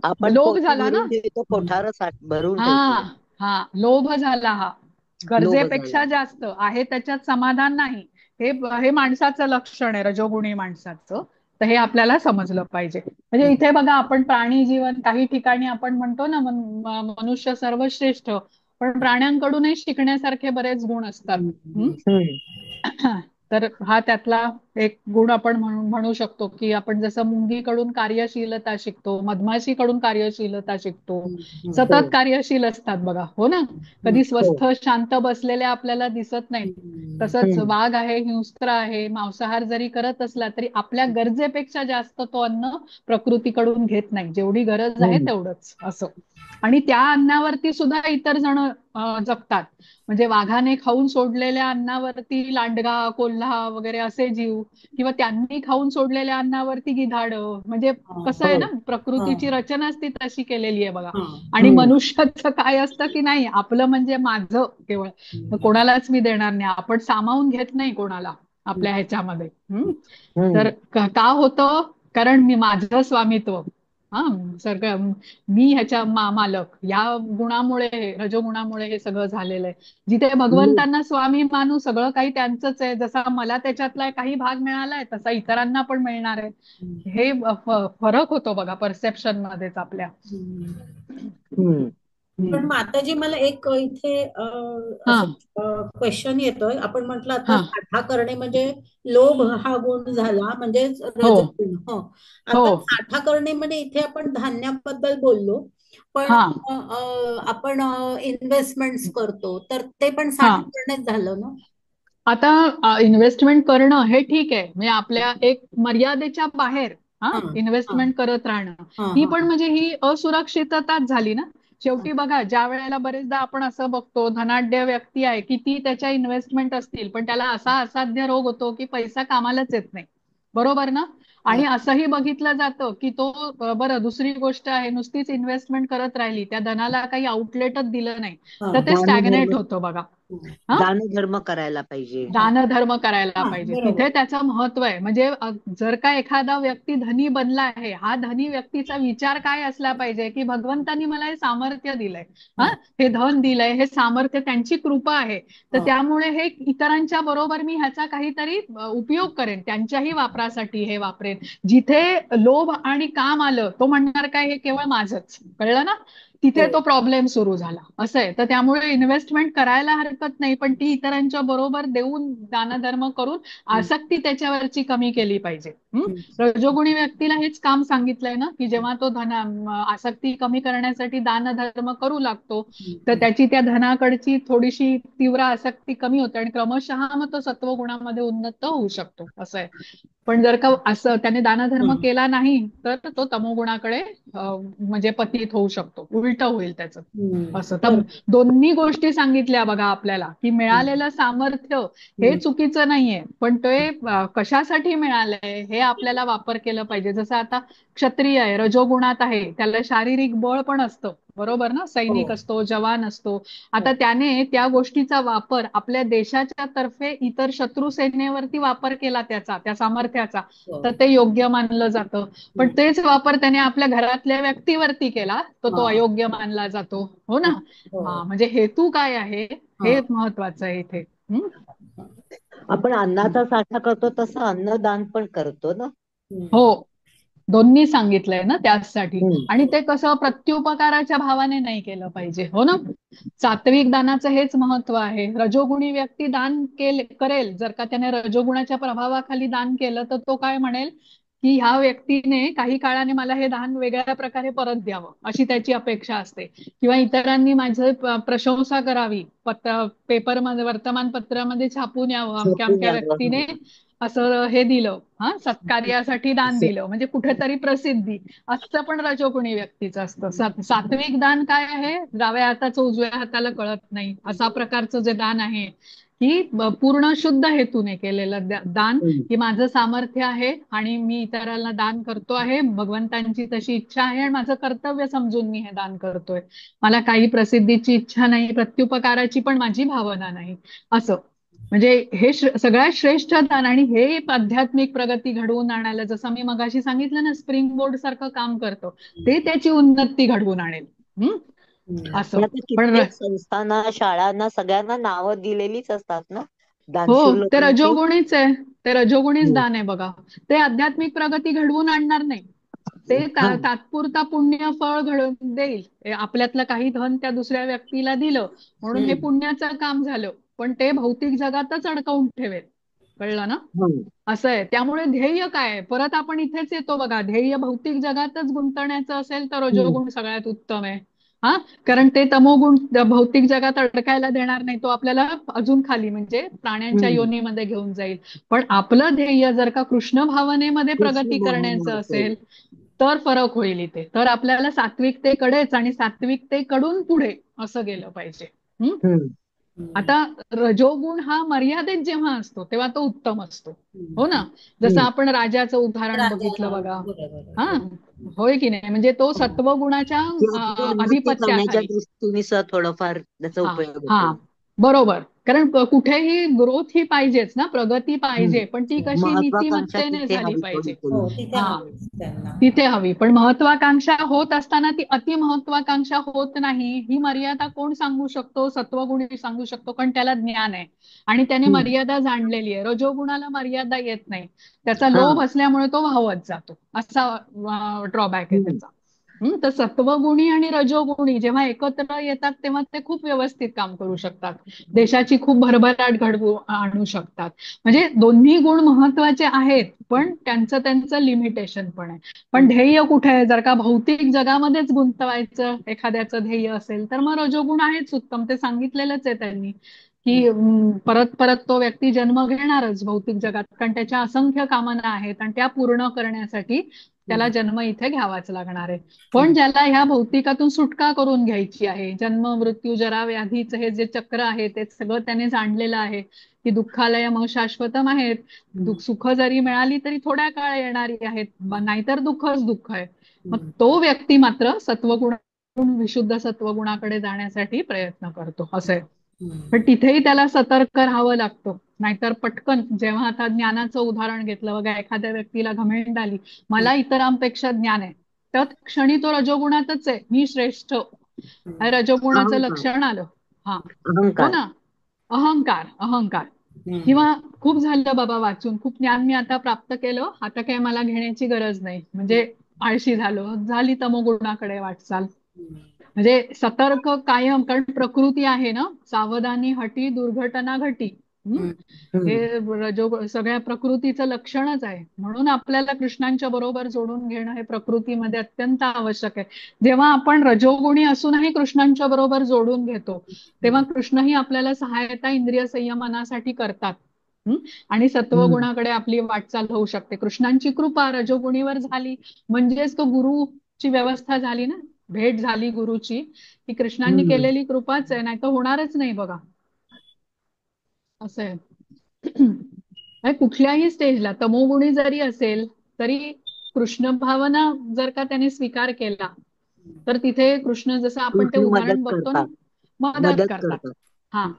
आपण लोभ पोती झाला ना. भरून ठेवतो, कोठार भरून हा ठेवतो. हा, लोभ झाला हा. लोभ झाला. गरजेपेक्षा जास्त आहे त्याच्यात समाधान नाही. हे हे माणसाचं लक्षण आहे, रजोगुणी माणसाचं. तर हे आपल्याला समजलं पाहिजे. म्हणजे इथे बघा, आपण प्राणी जीवन काही ठिकाणी आपण म्हणतो ना, मनुष्य सर्वश्रेष्ठ, पण प्राण्यांकडूनही शिकण्यासारखे बरेच गुण असतात. हम्म हम्म. तर हा त्यातला एक गुण आपण म्हणू शकतो, की आपण जसं मुंगीकडून कार्यशीलता शिकतो, मधमाशीकडून कार्यशीलता शिकतो. हो. सतत कार्यशील असतात बघा, हो ना. कधी हो. स्वस्थ शांत बसलेले आपल्याला दिसत नाहीत. तसंच हम्म. वाघ आहे, हिंस्त्र आहे, मांसाहार जरी करत असला तरी आपल्या गरजेपेक्षा जास्त तो अन्न प्रकृतीकडून घेत नाही. जेवढी गरज आहे हम्म. तेवढंच असं. आणि त्या अन्नावरती सुद्धा इतर जण जगतात. म्हणजे वाघाने खाऊन सोडलेल्या अन्नावरती लांडगा, कोल्हा वगैरे असे जीव, किंवा त्यांनी खाऊन सोडलेल्या अन्नावरती गिधाडं. म्हणजे कसं आहे हो. ना, प्रकृतीची रचनाच ती तशी केलेली आहे बघा. आणि हम्म. मनुष्याचं काय असतं की नाही, आपलं म्हणजे माझं केवळ, मग कोणालाच मी देणार नाही. आपण सामावून घेत नाही कोणाला आपल्या ह्याच्यामध्ये. तर हम्म. का होतं? कारण मी माझं स्वामित्व, हा, सगळं मी ह्याच्या मालक, या गुणामुळे, रजोगुणामुळे हे सगळं झालेलं आहे. जिथे हम्म. भगवंतांना स्वामी मानू, सगळं काही त्यांचंच आहे, जसा मला त्याच्यातला काही भाग मिळालाय तसा इतरांना पण मिळणार आहे. हे फरक होतो बघा परसेप्शन मध्येच आपल्या. हम्म. पण हम्म. माताजी, मला एक इथे हा असं क्वेश्चन येतोय. आपण म्हटलं आता हा. साठा करणे म्हणजे लोभ हा गुण झाला, म्हणजे हो रजोगुण. हो. हो. आता साठा करणे म्हणजे इथे आपण धान्याबद्दल बोललो, पण हा आपण इन्व्हेस्टमेंट्स करतो, तर ते पण हा. साठा करणेच झालं ना. आता इन्व्हेस्टमेंट करणं हे ठीक आहे, म्हणजे आपल्या एक मर्यादेच्या बाहेर हा हा. हा. इन्व्हेस्टमेंट करत राहणं, हा. ही हा. पण म्हणजे ही असुरक्षितताच झाली ना. शेवटी बघा, ज्या वेळेला बरेचदा आपण असं बघतो, धनाढ्य व्यक्ती आहे, किती त्याच्या इन्व्हेस्टमेंट असतील, पण त्याला असा असाध्य रोग होतो की पैसा कामालाच येत नाही. बरोबर ना. हा. आणि असंही बघितलं जातं की तो बरं, दुसरी गोष्ट आहे, नुसतीच इन्व्हेस्टमेंट करत राहिली, त्या धनाला काही आउटलेटच दिलं नाही, हा. तर ते दानधर्म स्टॅग्नेट होतं बघा. हा, दानधर्म करायला पाहिजे. हा. दान धर्म करायला हा. पाहिजे, बरोबर. तिथे त्याचं महत्व आहे. म्हणजे जर का एखादा व्यक्ती धनी बनला आहे, हा धनी व्यक्तीचा विचार काय असला पाहिजे, की भगवंतानी मला हे सामर्थ्य दिलंय, हा, हा. हे धन दिलंय, हे सामर्थ्य त्यांची कृपा आहे, तर हा. त्यामुळे हे इतरांच्या बरोबर मी ह्याचा काहीतरी उपयोग करेन, त्यांच्याही वापरासाठी हे वापरेन. जिथे लोभ आणि काम आलं, तो म्हणणार काय, हे केवळ माझंच, कळलं ना. तिथे हो. तो प्रॉब्लेम सुरू झाला, असं आहे. तर त्यामुळे इन्व्हेस्टमेंट करायला हरकत नाही, पण ती इतरांच्या बरोबर देऊन, दानधर्म करून हम्म. आसक्ती त्याच्यावरची कमी केली पाहिजे. हम्म. रजोगुणी व्यक्तीला हेच काम सांगितलंय ना, की जेव्हा तो आसक्ती कमी करण्यासाठी दानधर्म करू लागतो, तर हम्म. त्याची त्या धनाकडची थोडीशी तीव्र आसक्ती कमी होते आणि क्रमशः मग तो सत्वगुणामध्ये उन्नत होऊ शकतो, असं आहे. पण जर का असं त्याने दानधर्म हम्म. केला नाही, तर तो तमोगुणाकडे म्हणजे पतित होऊ शकतो, उलट होईल त्याचं. असं तर बरोबर. दोन्ही गोष्टी सांगितल्या बघा आपल्याला, की हम्म. मिळालेलं सामर्थ्य हे हम्म. चुकीचं नाहीये, पण ते कशासाठी मिळालंय हे आपल्याला वापर केलं पाहिजे. जसं आता क्षत्रिय आहे, रजोगुणात आहे, त्याला शारीरिक बळ पण असतं, बरोबर ना, हो. सैनिक असतो, जवान असतो. हो. आता त्याने त्या गोष्टीचा वापर आपल्या देशाच्या तर्फे इतर शत्रू सेनेवरती वापर केला त्याचा, त्या सामर्थ्याचा, हो. तर ते योग्य मानलं जातं. पण हम्म. तेच वापर त्याने आपल्या घरातल्या व्यक्तीवरती केला, तर तो हा. अयोग्य मानला जातो, हो ना. हा. हो. हा, म्हणजे हेतू काय आहे हा. हे महत्वाचं आहे इथे. आपण अन्नाचा साठा करतो तसं अन्नदान पण करतो ना. हो, हम्म. दोन्ही सांगितलंय ना त्यासाठी. हम्म. आणि ते कसं प्रत्युपकाराच्या भावाने नाही केलं पाहिजे, हो ना. सात्विक दानाचं हेच महत्व आहे. रजोगुणी व्यक्ती दान करेल, जर का त्याने रजोगुणाच्या प्रभावाखाली दान केलं, तर तो काय म्हणेल, की ह्या व्यक्तीने काही काळाने मला हे दान वेगळ्या प्रकारे परत द्यावं, अशी त्याची अपेक्षा असते. किंवा इतरांनी माझं प्रशंसा करावी, पेपरमध्ये, वर्तमानपत्रामध्ये छापून यावं, अमक्या झोपून अमक्या यावं. व्यक्तीने असं हे दिलं, सत्कार्यासाठी दान दिलं, म्हणजे कुठेतरी प्रसिद्धी. असं पण रजोगुणी व्यक्तीचं असतं. सात्विक दान काय आहे? डाव्या हाताचं उजव्या हाताला कळत नाही, असा प्रकारचं जे दान आहे, की पूर्ण शुद्ध हेतूने केलेलं दान, हम्म. की माझं सामर्थ्य आहे आणि मी इतरांना दान करतो आहे, भगवंतांची तशी इच्छा आहे आणि माझं कर्तव्य समजून मी हे दान करतोय. मला काही प्रसिद्धीची इच्छा नाही, प्रत्युपकाराची पण माझी भावना नाही, असं. म्हणजे हे सगळ्यात श्रेष्ठ दान. आणि हे आध्यात्मिक प्रगती घडवून आणायला, जसं मी मगाशी सांगितलं ना, स्प्रिंग बोर्ड सारखं काम करतो, ते त्याची उन्नती घडवून आणेल. असं. पण आता पण कित्येक संस्थांना, शाळांना, सगळ्यांना नावं दिलेलीच असतात ना हो, दानशूर ते लोकांची. रजोगुणीच आहे. ते रजोगुणीच हम्म. दान आहे बघा. ते आध्यात्मिक प्रगती घडवून आणणार नाही. ते हा. तात्पुरता पुण्य फळ घडवून देईल. आपल्यातलं काही धन त्या दुसऱ्या व्यक्तीला दिलं म्हणून हे हम्म. पुण्याचं काम झालं, पण ते भौतिक जगातच अडकवून ठेवेल. कळलं ना? हम्म. असं आहे. त्यामुळे ध्येय काय आहे? परत आपण इथेच येतो बघा. ध्येय भौतिक जगातच गुंतण्याचं असेल तर हम्म. रजोगुण सगळ्यात उत्तम आहे. हा, कारण ते तमोगुण भौतिक जगात अडकायला देणार नाही. तो आपल्याला अजून खाली, म्हणजे प्राण्यांच्या हम्म. योनीमध्ये घेऊन जाईल. पण आपलं ध्येय जर का कृष्ण भावनेमध्ये कृष्ण प्रगती भावना करण्याचं असेल. असेल तर फरक होईल इथे. तर आपल्याला सात्विकतेकडेच आणि सात्विकतेकडून पुढे असं गेलं पाहिजे. हम्म. आता रजोगुण हा मर्यादेत जेव्हा असतो तेव्हा तो उत्तम असतो. हो ना? जसं हम्म. आपण राजाचं उदाहरण राजा बघितलं बघा. हा, बरोबर. होय की नाही? म्हणजे तो सत्वगुणाच्या ती आपली उन्नती करण्याच्या आधिपत्याखाली. दृष्टीने थोडंफार त्याचा हा उपयोग हा, होतो. बरोबर. कारण कुठेही ग्रोथ ही पाहिजेच ना, प्रगती हम्म. पाहिजे, पण ती कशी महत्वाकांक्षा नीतिमत्तेने तिथे झाली हवी पाहिजे. थोडी. हो, तिथे हा, हवीच त्यांना. तिथे हवी. पण महत्वाकांक्षा होत असताना ती अति महत्वाकांक्षा होत नाही, ही मर्यादा कोण सांगू शकतो? सत्वगुणी सांगू शकतो, कारण त्याला ज्ञान आहे आणि त्याने हम्म. मर्यादा जाणलेली आहे. रजोगुणाला मर्यादा येत नाही, त्याचा हा. लोभ असल्यामुळे तो वाहवत जातो, असा ड्रॉबॅक आहे हम्म. त्याचा. तर सत्वगुणी आणि रजोगुणी जेव्हा एकत्र येतात तेव्हा ते खूप व्यवस्थित काम करू शकतात, देशाची खूप भरभराट घडवू आणू शकतात. म्हणजे दोन्ही गुण महत्वाचे आहेत, पण त्यांचं त्यांचं लिमिटेशन पण आहे. पण ध्येय कुठे आहे? जर का भौतिक जगामध्येच गुंतवायचं एखाद्याचं ध्येय असेल तर मग रजोगुण आहेच उत्तम. ते सांगितलेलंच आहे त्यांनी, की परत परत तो व्यक्ती जन्म घेणारच भौतिक जगात, कारण त्याच्या असंख्य कामना आहेत आणि त्या पूर्ण करण्यासाठी त्याला जन्म इथे घ्यावाच लागणार आहे. पण ज्याला ह्या भौतिकातून सुटका करून घ्यायची आहे, जन्म मृत्यू जरा व्याधीचं हे जे चक्र आहे ते सगळं त्याने जाणलेलं आहे, की दुःखालय मग शाश्वतम आहेत. सुख जरी मिळाली तरी थोड्या काळ येणारी आहेत, नाहीतर दुःखच दुःख आहे. मग तो व्यक्ती मात्र सत्वगुण, विशुद्ध सत्वगुणाकडे जाण्यासाठी प्रयत्न करतो, असं आहे. पण तिथेही त्याला सतर्क राहावं लागतं, नाहीतर पटकन, जेव्हा आता ज्ञानाचं उदाहरण घेतलं बघा, एखाद्या व्यक्तीला घमेंड आली, मला इतरांपेक्षा ज्ञान आहे, तर क्षणी तो रजोगुणातच आहे, मी श्रेष्ठ, रजोगुणाचं अहंकार. लक्षण आलं. हा, हो अहंकार. ना, अहंकार, अहंकार. किंवा खूप झालं बाबा वाचून, खूप ज्ञान मी आता प्राप्त केलं, आता काय मला घेण्याची गरज नाही, म्हणजे आळशी झालो, झाली तमोगुणाकडे वाटचाल. म्हणजे सतर्क कायम, कारण प्रकृती आहे ना, सावधानी हटी दुर्घटना घटी. हे हम्म. सगळ्या प्रकृतीचं लक्षणच आहे. म्हणून आपल्याला कृष्णांच्या बरोबर जोडून घेणं हे प्रकृतीमध्ये अत्यंत आवश्यक आहे. जेव्हा आपण रजोगुणी असूनही कृष्णांच्या बरोबर जोडून घेतो तेव्हा कृष्णही आपल्याला सहायता इंद्रिय संयमनासाठी करतात. आणि हम्म. सत्वगुणाकडे आपली वाटचाल होऊ शकते. कृष्णांची कृपा रजोगुणीवर झाली म्हणजेच तो गुरुची व्यवस्था झाली ना, भेट झाली गुरुची, ही कृष्णांनी हम्म. केलेली कृपाच आहे, नाही तर होणारच नाही बघा, असं आहे. कुठल्याही स्टेजला तमोगुणी जरी असेल तरी कृष्ण भावना जर का त्याने स्वीकार केला तर तिथे कृष्ण, जसं आपण ते कृष्ण मदत उदाहरण बघतो ना, करतात. मदत मदत करतात. करतात. हा,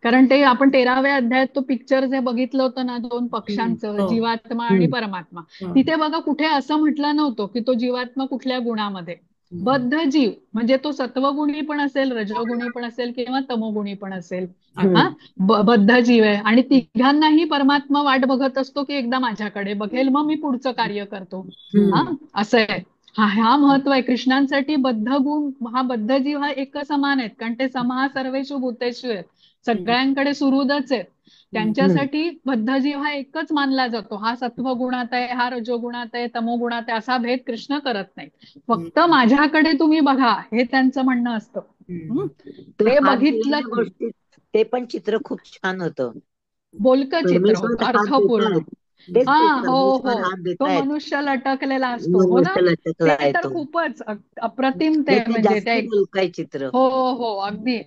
कारण ते आपण 13व्या अध्यायात तो पिक्चर जे बघितलं होतं ना, दोन पक्षांचं, हो. जीवात्मा आणि परमात्मा, तिथे बघा कुठे असं म्हटलं नव्हतं की तो जीवात्मा कुठल्या गुणामध्ये. बद्ध जीव म्हणजे तो सत्वगुणी पण असेल, रजोगुणी पण असेल किंवा तमोगुणी पण असेल. हा, हम्म. बद्ध जीव आहे आणि तिघांनाही परमात्मा वाट बघत असतो की एकदा माझ्याकडे बघेल मग मी पुढचं कार्य करतो. हा, हम्म. असं आहे. हा महत्व आहे कृष्णांसाठी. बद्ध गुण, हा बद्ध जीव हा एक समान आहेत, कारण ते समहा सर्वेषु भूतेषु आहेत, सगळ्यांकडे सुहृदच आहेत. त्यांच्यासाठी बद्धजीव हा एकच मानला जातो. हा सत्वगुणात आहे, हा रजोगुणात आहे, तमोगुणात आहे, असा भेद कृष्ण करत नाही. फक्त माझ्याकडे तुम्ही बघा हे त्यांचं म्हणणं असतं. तो ते हात बघितलं दिलेल्या गोष्टीत ते पण चित्र खूप छान होतं. बोलकं चित्र होतं, परमेश्वर हात अर्थपूर्ण. देतायत. तेच हा, ते हो हो, परमेश्वर हात तो देतायत. मनुष्य लटकलेला असतो, हो ना. मनुष्य ते लटकलाय तर तो. खूपच अप्रतिम हे ते ते म्हणजे जास्ती ते. बोलकाय चित्र. हो हो, अगदी.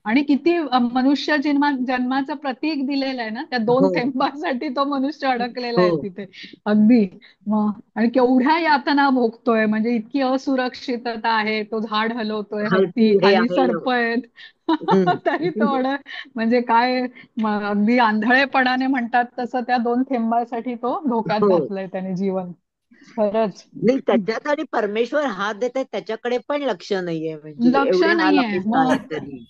आणि किती मनुष्य जन्माचं प्रतीक दिलेलं आहे ना, त्या 2 हो थेंबासाठी तो मनुष्य अडकलेला हो आहे तिथे. अगदी. मग आणि केवढ्या यातना भोगतोय, म्हणजे इतकी असुरक्षितता आहे. तो झाड हलवतोय, खालती हत्ती हे खाली आहे. सर्प आहेत. तरी तो हम्म. म्हणजे काय, अगदी आंधळेपणाने म्हणतात तसं त्या 2 थेंबासाठी तो धोक्यात हो घातलंय त्याने जीवन. खरंच. नाही, त्याच्यात परमेश्वर हात देत आहे त्याच्याकडे पण लक्ष नाहीये, म्हणजे लक्ष एवढे हाल नाहीये अपेष्ट आहेत मग. तरी.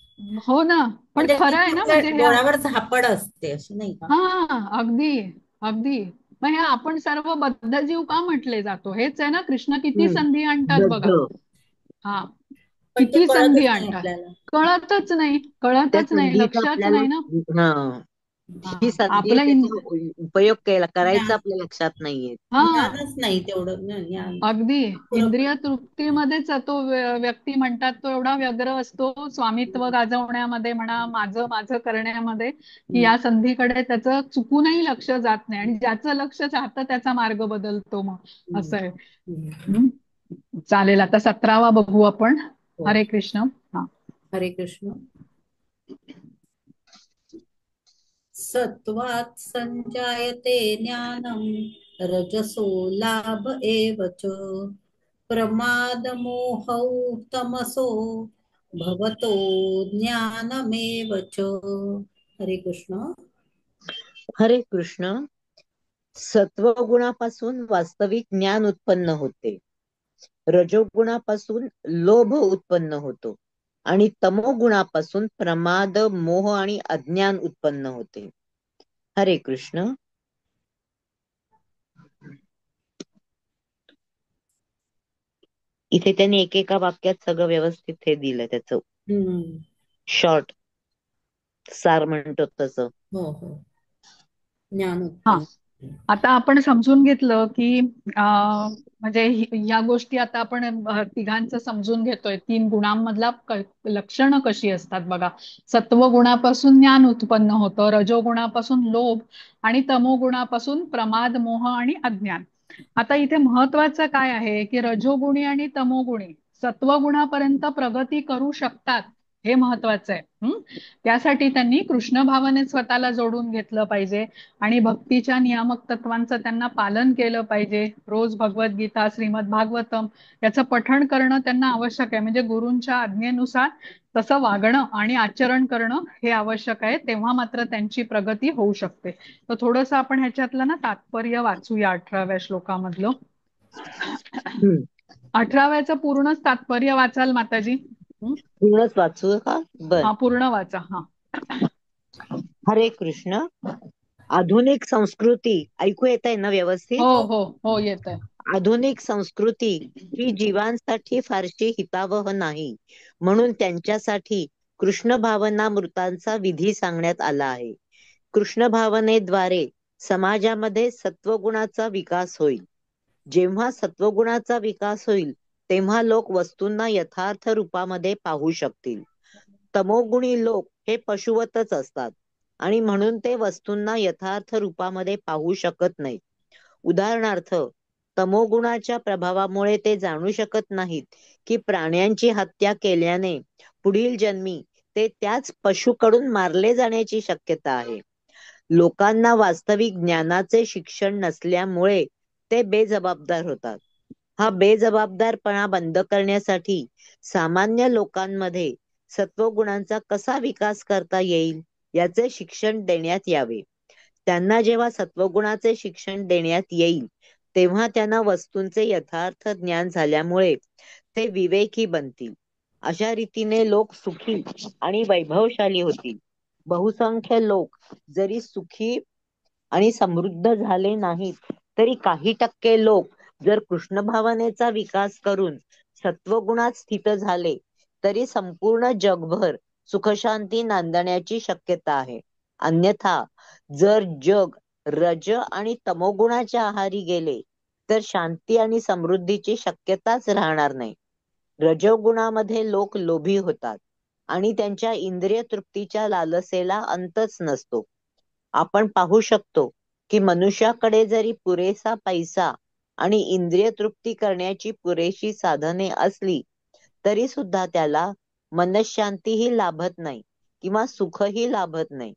हो ना. पण म्हणजे खरं आहे तिथे ना, आपल्या म्हणजे ह्या. डोळ्यावर झापड असते अशी, नाही का? हा, अगदी अगदी. मग हे आपण सर्व बद्धजीव का म्हटले जातो, हेच आहे ना. कृष्ण किती हम्म. संधी आणतात बद्ध. बघा. हा, पण ते किती संधी कळतच नाही आणतात. आपल्याला. कळतच नाही, त्या कळतच नाही, संधीचा लक्षच आपल्याला नाही ना. हा हा, ही संधी आहे आपलं त्याचा उपयोग करायचा ज्ञान आपल्या लक्षात नाहीये. हा, ज्ञानच नाही तेवढं ना, ज्ञान अगदी. पुरत. इंद्रिय तृप्तीमध्येच तो व्यक्ती म्हणतात तो एवढा व्यग्र असतो स्वामित्व गाजवण्यामध्ये म्हणा, माझं माझं करण्यामध्ये, की हम्म. या संधीकडे त्याचं चुकूनही लक्ष जात नाही. आणि ज्याचं लक्ष जातं त्याचा मार्ग बदलतो मग, हम्म. असं आहे. हम्म. हम्म. चालेल, आता 17वा बघू आपण. हो. हरे कृष्ण. हा. हरे कृष्ण. सत्वात् संजायते ज्ञानं रजसो लाभ एव च प्रमादमोहौ तमसो भवतो ज्ञानमेव च. हरे कृष्ण. हरे कृष्ण. सत्वगुणापासून वास्तविक ज्ञान उत्पन्न होते, रजोगुणापासून लोभ उत्पन्न होतो आणि तमोगुणापासून प्रमाद, मोह आणि अज्ञान उत्पन्न होते. हरे कृष्ण. इथे त्यांनी एकेका वाक्यात सगळं व्यवस्थित हे दिलं, त्याचं हम्म. शॉर्ट सार म्हणतो तसं. हो हो, ज्ञान हा, उत्पन्न. आता आपण समजून घेतलं की म्हणजे या गोष्टी आता आपण तिघांचं समजून घेतोय. 3 गुणांमधला लक्षणं कशी असतात बघा. सत्वगुणापासून ज्ञान उत्पन्न होतं, रजोगुणापासून लोभ, आणि तमोगुणापासून प्रमाद, मोह आणि अज्ञान. आता इथे महत्वाचं काय आहे की रजोगुणी आणि तमोगुणी सत्वगुणापर्यंत प्रगती करू शकतात, हे महत्वाचं आहे. त्यासाठी त्यांनी कृष्ण भावनेत स्वतःला जोडून घेतलं पाहिजे आणि भक्तीच्या नियामक तत्वांचं त्यांना पालन केलं पाहिजे. रोज भगवद्गीता, श्रीमद भागवतम याचं पठण करणं त्यांना आवश्यक आहे. म्हणजे गुरूंच्या आज्ञेनुसार तसं वागणं आणि आचरण करणं हे आवश्यक आहे. तेव्हा मात्र त्यांची प्रगती होऊ शकते. तर थोडंसं आपण ह्याच्यातलं ना तात्पर्य वाचूया 18व्या श्लोकामधलं. हम्म. 18व्याचं पूर्णच तात्पर्य वाचाल माताजी? पूर्णच वाचू का? बर. हा, पूर्ण वाचा. हा. हरे कृष्ण. आधुनिक संस्कृती ऐकू येत आहे ना व्यवस्थित? हो हो हो, येत आहे. आधुनिक संस्कृती ही जीवांसाठी फारशी हितावह नाही, म्हणून त्यांच्यासाठी कृष्ण भावनामृतांचा विधी सांगण्यात आला आहे. कृष्ण भावनेद्वारे समाजामध्ये सत्वगुणाचा विकास होईल. जेव्हा सत्वगुणाचा विकास होईल तेव्हा लोक वस्तूंना यथार्थ रूपामध्ये पाहू शकतील. तमोगुणी लोक हे पशुवतच असतात आणि म्हणून ते वस्तूंना यथार्थ रूपामध्ये पाहू शकत नाहीत. उदाहरणार्थ, तमोगुणाच्या प्रभावामुळे ते जाणू शकत नाहीत की प्राण्यांची हत्या केल्याने पुढील जन्मी ते त्याच पशुकडून मारले जाण्याची शक्यता आहे. लोकांना वास्तविक ज्ञानाचे शिक्षण नसल्यामुळे ते बेजबाबदार होतात. हा बेजबाबदारपणा बंद करण्यासाठी सामान्य लोकांमध्ये सत्वगुणांचा कसा विकास करता येईल याचे शिक्षण देण्यात यावे. त्यांना जेव्हा सत्वगुणाचे शिक्षण देण्यात येईल तेव्हा त्यांना वस्तूंचे यथार्थ ज्ञान झाल्यामुळे ते विवेकी बनतील. अशा रीतीने लोक सुखी आणि वैभवशाली होतील. बहुसंख्य लोक जरी सुखी आणि समृद्ध झाले नाहीत तरी काही टक्के लोक जर कृष्ण भावनेचा विकास करून सत्वगुणात स्थित झाले तरी संपूर्ण जगभर सुखशांती नांदण्याची शक्यता आहे. अन्यथा जर जग रज आणि तमोगुणाच्या आहारी गेले तर शांती आणि समृद्धीची शक्यताच राहणार नाही. रजोगुणामध्ये लोक लोभी होतात आणि त्यांच्या इंद्रिय तृप्तीच्या लालसेला अंतच नसतो. आपण पाहू शकतो की मनुष्याकडे जरी पुरेसा पैसा आणि इंद्रिय तृप्ती करण्याची पुरेशी साधने असली तरी सुद्धा त्याला मनःशांतीही लाभत नाही किंवा सुखही लाभत नाही.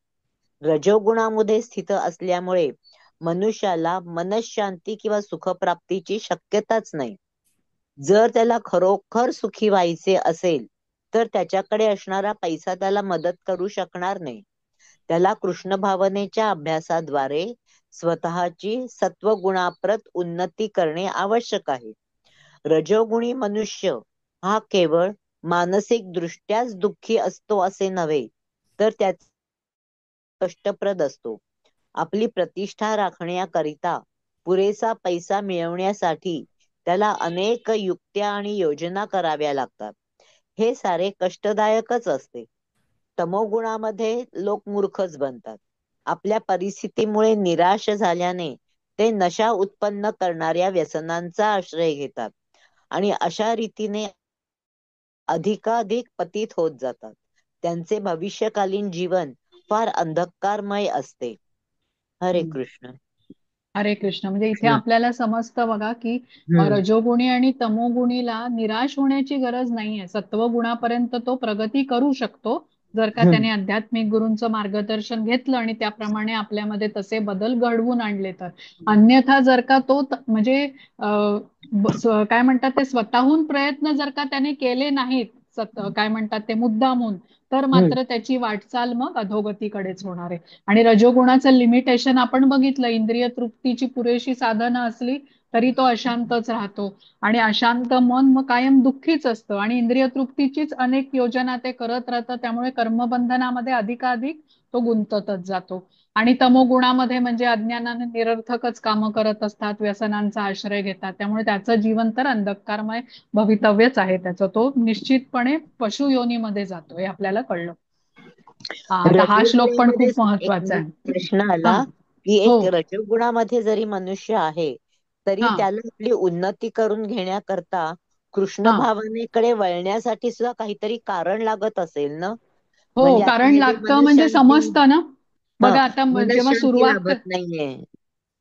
रजोगुणामध्ये स्थित असल्यामुळे मनुष्याला मनःशांती किंवा सुखप्राप्तीची शक्यताच नाही. जर त्याला खरोखर सुखी व्हायचे असेल तर त्याच्याकडे असणारा पैसा त्याला मदत करू शकणार नाही. त्याला कृष्ण भावनेच्या अभ्यासाद्वारे स्वतःची सत्वगुणाप्रत उन्नती करणे आवश्यक आहे. रजोगुणी मनुष्य हा केवळ मानसिक दृष्ट्याच दुःखी असतो असे नव्हे तर त्याचा कष्टप्रद असतो. आपली प्रतिष्ठा राखण्याकरिता पुरेसा पैसा मिळवण्यासाठी त्याला अनेक युक्त्या आणि योजना कराव्या लागतात. हे सारे कष्टदायकच असते. तमोगुणामध्ये लोक मूर्खच बनतात. आपल्या परिस्थितीमुळे निराश झाल्याने ते नशा उत्पन्न करणाऱ्या व्यसनांचा आश्रय घेतात आणि अशा रीतीने अधिकाधिक पतित होत जातात. त्यांचे भविष्यकालीन जीवन फार अंधकारमय असते. हरे हम्म. कृष्ण. हरे कृष्ण. म्हणजे इथे हम्म. आपल्याला समजतं बघा की हम्म. रजोगुणी आणि तमोगुणीला निराश होण्याची गरज नाहीये. सत्वगुणापर्यंत तो प्रगती करू शकतो जर का हम्म. त्याने आध्यात्मिक गुरूंचं मार्गदर्शन घेतलं आणि त्याप्रमाणे आपल्यामध्ये तसे बदल घडवून आणले तर. अन्यथा जर का तो म्हणजे काय म्हणतात ते स्वतःहून प्रयत्न जर का त्याने केले नाहीत, काय म्हणतात ते मुद्दामून, तर हम्म. मात्र त्याची वाटचाल मग अधोगतीकडेच होणार आहे. आणि रजोगुणाचं लिमिटेशन आपण बघितलं, इंद्रिय तृप्तीची पुरेशी साधनं असली तरी तो अशांतच राहतो आणि अशांत मन मग कायम दुःखीच असतं आणि इंद्रिय तृप्तीचीच अनेक योजना ते करत राहतं. त्यामुळे कर्मबंधनामध्ये अधिकाधिक तो गुंततच जातो. आणि तमोगुणामध्ये म्हणजे अज्ञानाने निरर्थकच कामं करत असतात, व्यसनांचा आश्रय घेतात. त्यामुळे त्याचं जीवन तर अंधकारमय भवितव्यच आहे त्याचं. तो निश्चितपणे पशुयोनीमध्ये जातो हे आपल्याला कळलं. आता हा श्लोक पण रजोगुणामध्ये खूप एक महत्वाचा आहे. प्रश्न हा. आला की हो. एक रजोगुणामध्ये जरी मनुष्य आहे तरी हा. त्याला आपली उन्नती करून घेण्याकरता कृष्ण हा. भावनेकडे वळण्यासाठी सुद्धा काहीतरी कारण लागत असेल ना. हो, म्हणजे आता कारण हे जे लागतं म्हणजे मनशांती, समजतं ना. हा, बघा आता जेव्हा मनशांती सुरुवात, लाभत नाहीये.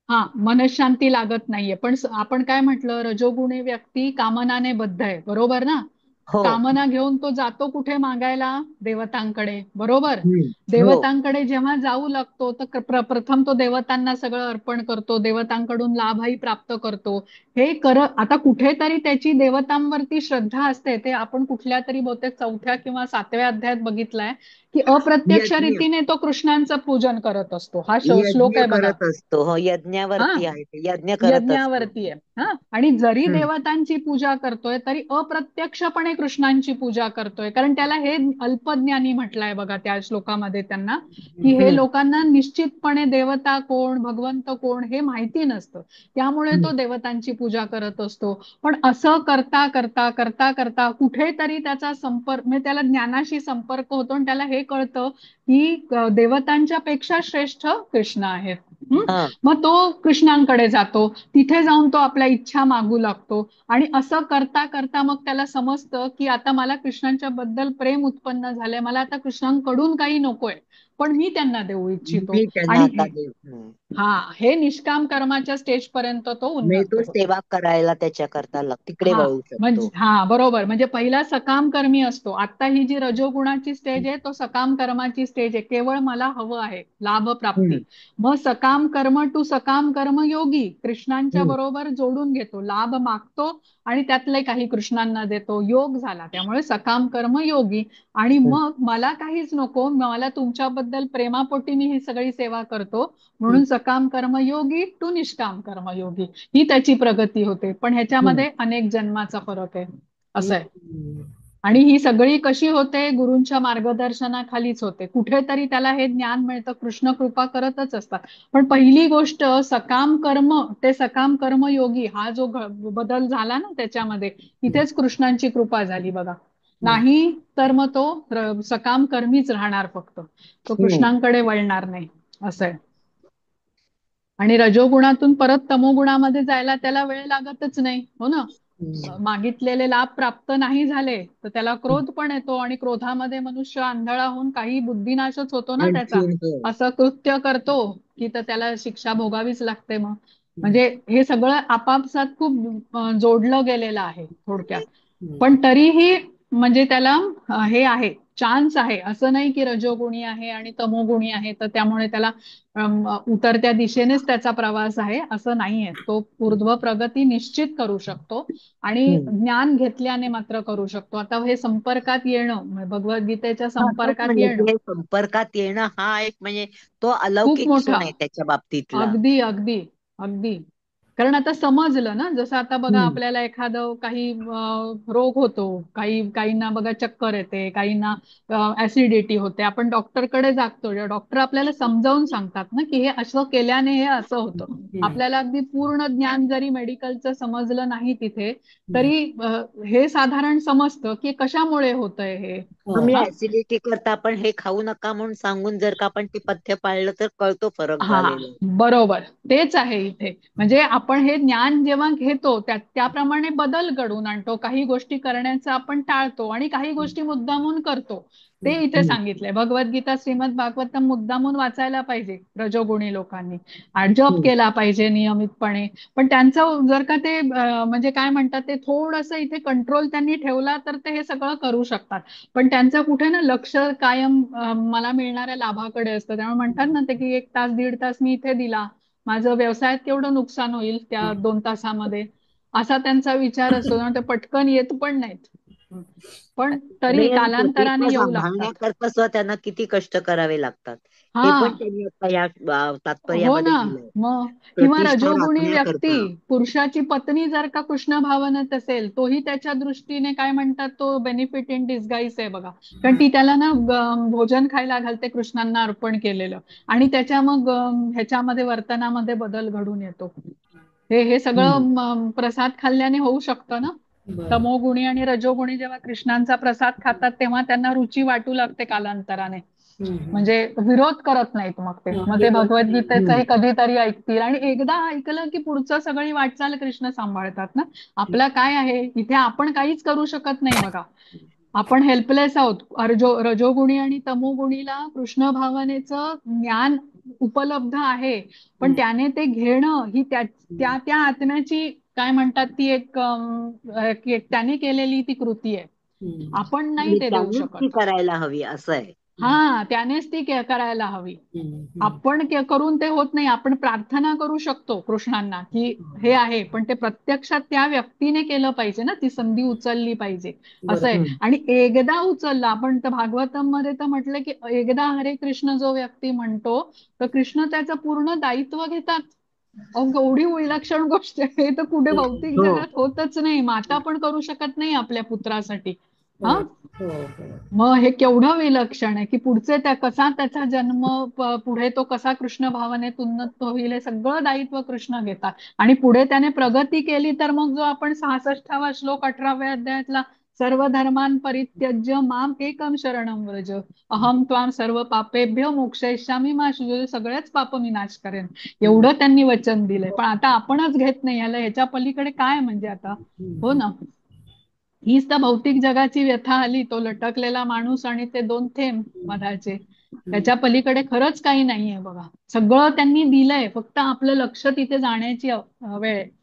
हा, मनःशांती लागत नाहीये. पण आपण काय म्हटलं, रजोगुणी व्यक्ती कामनाने बद्ध आहे, बरोबर ना. हो. कामना घेऊन तो जातो कुठे मागायला? देवतांकडे, बरोबर. हम्म. हो. देवतांकडे जेव्हा जाऊ लागतो तर प्रथम तो देवतांना सगळं अर्पण करतो, देवतांकडून लाभही प्राप्त करतो. हे आता कुठेतरी त्याची देवतांवरती श्रद्धा असते. ते आपण कुठल्या तरी बहुतेक 4थ्या किंवा 7व्या अध्यायात बघितलंय की अप्रत्यक्ष यज्ञ रीतीने तो कृष्णांचं पूजन करत असतो. हा श्लोक यज्ञ आहे बघा. करत असतो. हो, हा, यज्ञावरती आहे ते, यज्ञ करत असतो. यज्ञावरती आहे. हा, आणि जरी हम्म. देवतांची पूजा करतोय तरी अप्रत्यक्षपणे कृष्णांची पूजा करतोय. कारण त्याला हे अल्पज्ञानी म्हटलंय बघा त्या श्लोकामध्ये त्यांना, की हे हम्म. लोकांना निश्चितपणे देवता कोण, भगवंत कोण हे माहिती नसतं. त्यामुळे तो देवतांची पूजा करत असतो. पण असं करता करता करता करता कुठेतरी त्याचा संपर्क, म्हणजे त्याला ज्ञानाशी संपर्क होतो आणि त्याला हे कळतं की देवतांच्या पेक्षा श्रेष्ठ कृष्ण आहेत. हा. मग तो कृष्णांकडे जातो. तिथे जाऊन तो आपल्या इच्छा मागू लागतो आणि असं करता करता मग त्याला समजतं की आता मला कृष्णांच्या बद्दल प्रेम उत्पन्न झालंय, मला आता कृष्णांकडून काही नकोय, पण मी त्यांना देऊ इच्छितो. मी त्यांना आणि आता देव. हे निष्काम कर्माच्या स्टेज पर्यंत तो म्हणजे उन्नत तो होतो. सेवा करायला त्याच्याकरता तिकडे हा, वळू म्हणजे शकतो. बरोबर. म्हणजे पहिला सकाम कर्मी असतो. आता ही जी रजोगुणाची स्टेज आहे तो सकाम कर्माची स्टेज आहे. केवळ मला हवं आहे लाभ हम्म. प्राप्ती. मग सकाम कर्म टू सकाम कर्म योगी कृष्णांच्या हम्म. बरोबर जोडून घेतो, लाभ मागतो आणि त्यातले काही कृष्णांना देतो. योग झाला. त्यामुळे सकाम कर्म योगी. आणि मग मला काहीच नको, मला तुमच्याबद्दल प्रेमापोटी मी ही सगळी सेवा करतो, म्हणून सकाम कर्म योगी टू निष्काम कर्म योगी ही त्याची प्रगती होते. पण हम्म. ह्याच्यामध्ये अनेक जन्माचा फरक आहे, असं आहे. हम्म. आणि ही सगळी कशी होते? गुरूंच्या मार्गदर्शनाखालीच होते. कुठेतरी त्याला हे ज्ञान मिळतं, कृष्ण कृपा करतच असतात. पण पहिली गोष्ट सकाम कर्म ते सकाम कर्म योगी हा जो बदल झाला ना त्याच्यामध्ये, तिथेच कृष्णांची कृपा झाली बघा. नाही तर मग तो सकाम कर्मीच राहणार, फक्त तो हम्म. कृष्णांकडे वळणार नाही, असं आहे. आणि रजोगुणातून परत तमोगुणामध्ये जायला त्याला वेळ लागतच नाही, हो ना. मागितलेले लाभ प्राप्त नाही झाले तर त्याला क्रोध पण येतो, आणि क्रोधामध्ये मनुष्य आंधळा होऊन काही बुद्धिनाशच होतो ना त्याचा. आणखीन हो. असं कृत्य करतो की तर त्याला शिक्षा भोगावीच लागते मग. म्हणजे हे सगळं आपापसात खूप जोडलं गेलेलं आहे थोडक्यात. पण तरीही म्हणजे त्याला हे आहे, चान्स आहे. असं नाही की रजोगुणी आहे आणि तमोगुणी आहे तर त्यामुळे त्याला उतरत्या दिशेनेच त्याचा प्रवास आहे, असं नाहीये. तो ऊर्ध्व प्रगती निश्चित करू शकतो, आणि हम्म. ज्ञान घेतल्याने मात्र करू शकतो. आता हे संपर्कात येणं, म्हणजे भगवद्गीतेच्या हा, तेच संपर्कात म्हणलं येणं की हे संपर्कात येणं हा एक म्हणजे तो खूप अलौकिक मोठा. क्षण आहे त्याच्या बाबतीतला. अगदी अगदी अगदी. कारण आता समजलं ना, जसं आता बघा हम्म. आपल्याला एखादं काही रोग होतो, काहींना बघा चक्कर येते, काहींना ऍसिडिटी होते, आपण डॉक्टरकडे जातो. डॉक्टर आपल्याला समजावून सांगतात ना की हे असं केल्याने हे असं होतं. आपल्याला अगदी पूर्ण ज्ञान जरी मेडिकलचं समजलं नाही तिथे, तरी हे साधारण समजतं की कशामुळे होतंय हे. म्हणजे हा ऍसिडिटी करता आपण हे खाऊ नका म्हणून सांगून जर का आपण ते पथ्य पाळलं तर कळतो फरक हा, झालेला. बरोबर. तेच आहे इथे. म्हणजे आपण हे ज्ञान जेव्हा घेतो त्याप्रमाणे बदल घडवून आणतो. काही गोष्टी करण्याचं आपण टाळतो आणि काही गोष्टी मुद्दामून करतो. ते इथे हम्म. सांगितलंय. भगवद्गीता श्रीमद भागवतम मुद्दामून वाचायला पाहिजे रजोगुणी लोकांनी, आणि जप हम्म. केला पाहिजे नियमितपणे. पण त्यांचं जर का ते म्हणजे काय म्हणतात ते थोडंसं इथे कंट्रोल त्यांनी ठेवला तर ते हे सगळं करू शकतात. पण त्यांचं कुठे ना लक्ष कायम मला मिळणाऱ्या लाभाकडे असतं. त्यामुळे म्हणतात ना ते की 1 तास 1.5 तास मी इथे दिला, माझं व्यवसायात केवढं नुकसान होईल त्या 2 तासामध्ये, असा त्यांचा विचार असतो. त्यामुळे ते पटकन येत पण नाहीत, पण तरी नाही, कालांतराने प्रतिभा येऊ लागतात. सांभाळण्याकरता सुद्धा त्यांना किती कष्ट करावे लागतात हे पण हा, त्यांनी आता या हो तात्पर्यामध्ये ना. दिलंय. मग किंवा प्रतिष्ठा रजोगुणी व्यक्ती, राखण्याकरता. पुरुषाची पत्नी जर का कृष्ण भावनेत असेल, तोही त्याच्या दृष्टीने काय म्हणतात तो बेनिफिट इन डिस्गाईस आहे बघा. कारण ती त्याला ना भोजन खायला घालते कृष्णांना अर्पण केलेलं, आणि त्याच्या मग ह्याच्यामध्ये वर्तनामध्ये बदल घडून येतो. हे सगळं हम्म. प्रसाद खाल्ल्याने होऊ शकतं ना. तमोगुणी आणि रजोगुणी जेव्हा कृष्णांचा प्रसाद खातात तेव्हा त्यांना रुची वाटू लागते कालांतराने. म्हणजे विरोध करत नाहीत मग ते हम्म. भगवद्गीतेचंही कधीतरी ऐकतील, आणि एकदा ऐकलं की पुढचं सगळी वाटचाल कृष्ण सांभाळतात ना. आपलं काय आहे इथे, आपण काहीच करू शकत नाही बघा. आपण हेल्पलेस आहोत. रजोगुणी आणि तमोगुणीला कृष्ण भावनेचं ज्ञान उपलब्ध आहे, पण त्याने ते घेणं ही त्या त्या आत्म्याची काय म्हणतात ती त्याने केलेली ती कृती आहे. आपण नाही आणि ते देऊ त्यांनीच ती शकत. करायला हवी असं आहे. हा, त्यानेच ती करायला हवी. आपण करून ते होत नाही. आपण प्रार्थना करू शकतो कृष्णांना की हे आहे, पण ते प्रत्यक्षात त्या व्यक्तीने केलं पाहिजे ना, ती संधी उचलली पाहिजे, असं आहे. हम्म. आणि एकदा उचलला, आपण तर भागवतम मध्ये तर म्हटलं की एकदा हरे कृष्ण जो व्यक्ती म्हणतो तर कृष्ण त्याचं पूर्ण दायित्व घेतात. अहो, एवढी विलक्षण गोष्ट आहे. हे तर कुठे भौतिक हो. जगात होतच नाही. माता पण करू शकत नाही आपल्या पुत्रासाठी. हा, मग हे केवढं विलक्षण आहे की पुढचे कसा त्याचा जन्म, पुढे तो कसा कृष्ण भावनेत उन्नत होईल, हे सगळं दायित्व कृष्ण घेतात. आणि पुढे त्याने प्रगती केली तर मग जो आपण 66वा श्लोक 18व्या अध्यायातला, सर्व धर्मान् परित्यज्य माम एकम शरणम व्रज अहम त्वाम सर्व पापेभ्यो मोक्षयिष्यामी मा शुचि, सगळेच पाप मी नाश करेन, एवढं त्यांनी वचन दिलंय. पण आता आपणच घेत नाही, याला ह्याच्या पलीकडे काय म्हणजे आता, हो ना. हीच तर भौतिक जगाची व्यथा आली, तो लटकलेला माणूस आणि ते 2 थेंब मधाचे. त्याच्या पलीकडे खरंच काही नाहीये बघा. सगळं त्यांनी दिलंय, फक्त आपलं लक्ष तिथे जाण्याची वेळ आहे.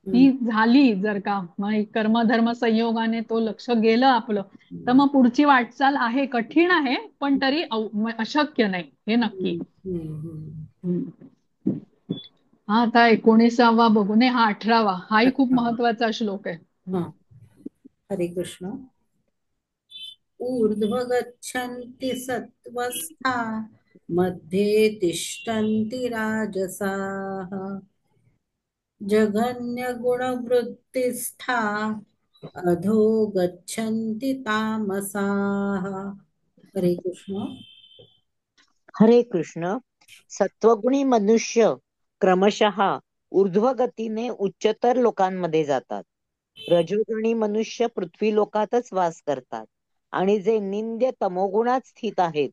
ती झाली जर का, मग कर्मधर्म संयोगाने तो लक्ष गेलं आपलं, तर मग पुढची वाटचाल आहे, कठीण आहे, पण तरी अशक्य नाही, हे नक्की. हम्म. हा, आता 19वा बघू नये, हा 18वा, हाही खूप महत्वाचा श्लोक आहे. हरे कृष्ण. ऊर्ध्व गच्छन्ति सत्त्वस्था मध्ये तिष्ठन्ति राजसाः जघन्यगुणवृत्तिस्था अधो गच्छन्ति तामसाः. हरे कृष्ण. हरे कृष्ण. सत्वगुणी मनुष्य क्रमशः ऊर्ध्व गतीने उच्चतर लोकांमध्ये जातात. रजोगुणी मनुष्य पृथ्वी लोकातच वास करतात आणि जे निंद्य तमोगुणात स्थित आहेत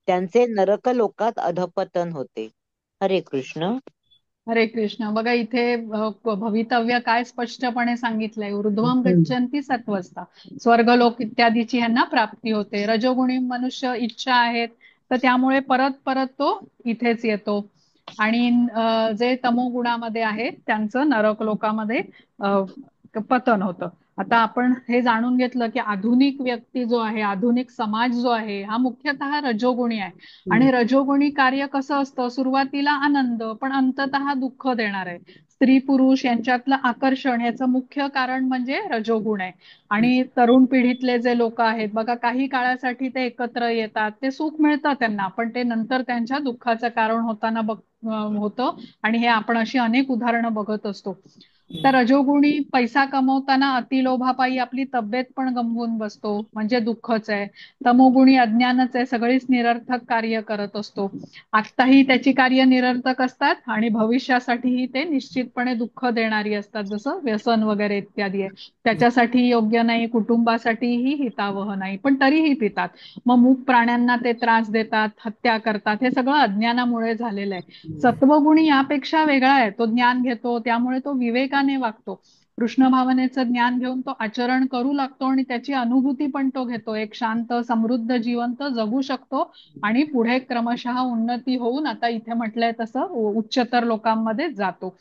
त्यांचे नरक लोकात अधपतन होते. हरे कृष्ण. हरे कृष्ण. बघा इथे भवितव्य काय स्पष्टपणे सांगितलंय. ऊर्ध्वम गच्छन्ति सत्वस्ता, स्वर्गलोक इत्यादीची ह्यांना प्राप्ती होते. रजोगुणी मनुष्य इच्छा आहेत तर त्यामुळे परत परत तो इथेच येतो. आणि जे तमोगुणामध्ये आहेत त्यांचं नरक लोकामध्ये पतन होतं. आता आपण हे जाणून घेतलं की आधुनिक व्यक्ती जो आहे, आधुनिक समाज जो आहे, हा मुख्यतः रजोगुणी आहे. आणि रजोगुणी कार्य कसं असतं, सुरुवातीला आनंद पण अंततः दुःख देणार आहे. स्त्री पुरुष यांच्यातलं आकर्षण याचं मुख्य कारण म्हणजे रजोगुण आहे. आणि तरुण पिढीतले जे लोक आहेत बघा, काही काळासाठी ते एकत्र येतात, ते सुख मिळतं त्यांना, पण ते नंतर त्यांच्या दुःखाचं कारण होताना होतं. आणि हे आपण अशी अनेक उदाहरणं बघत असतो. तर रजोगुणी पैसा कमवताना अतिलोभापायी आपली तब्येत पण गमवून बसतो, म्हणजे दुःखच आहे. तमोगुणी अज्ञानच आहे, सगळीच निरर्थक कार्य करत असतो. आत्ताही त्याची कार्य निरर्थक असतात आणि भविष्यासाठीही ते निश्चितपणे दुःख देणारी असतात, जसं व्यसन वगैरे इत्यादी आहे. त्याच्यासाठी योग्य नाही, कुटुंबासाठीही हितावह नाही, पण तरीही पितात. मग मूक प्राण्यांना ते त्रास देतात, हत्या करतात. हे सगळं अज्ञानामुळे झालेलं आहे. सत्वगुणी यापेक्षा वेगळा आहे. तो ज्ञान घेतो, त्यामुळे तो विवेकाने वागतो. कृष्ण भावनेचं ज्ञान घेऊन तो आचरण करू लागतो आणि त्याची अनुभूती पण तो घेतो. एक शांत समृद्ध जीवन तो जगू शकतो आणि पुढे क्रमशः उन्नती होऊन आता इथे म्हटलंय तसं उच्चतर लोकांमध्ये जातो.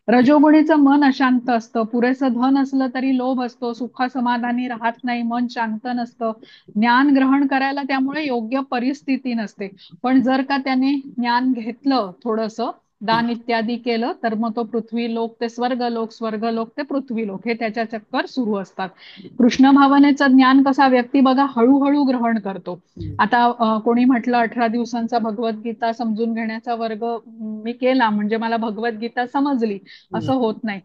रजोगुणीचं मन अशांत असतं, पुरेसं धन असलं तरी लोभ असतो, सुख समाधानी राहत नाही, मन शांत नसतं, ज्ञान ग्रहण करायला त्यामुळे योग्य परिस्थिती नसते. पण जर का त्याने ज्ञान घेतलं, थोडंसं दान इत्यादी केलं, तर मग तो पृथ्वी लोक ते स्वर्गलोक, स्वर्गलोक ते पृथ्वी लोक, हे त्याच्या चक्कर सुरू असतात. कृष्ण भावनेचं ज्ञान कसा व्यक्ती बघा हळूहळू ग्रहण करतो. आता कोणी म्हटलं 18 दिवसांचा भगवद्गीता समजून घेण्याचा वर्ग मी केला म्हणजे मला भगवद्गीता समजली, असं होत नाही.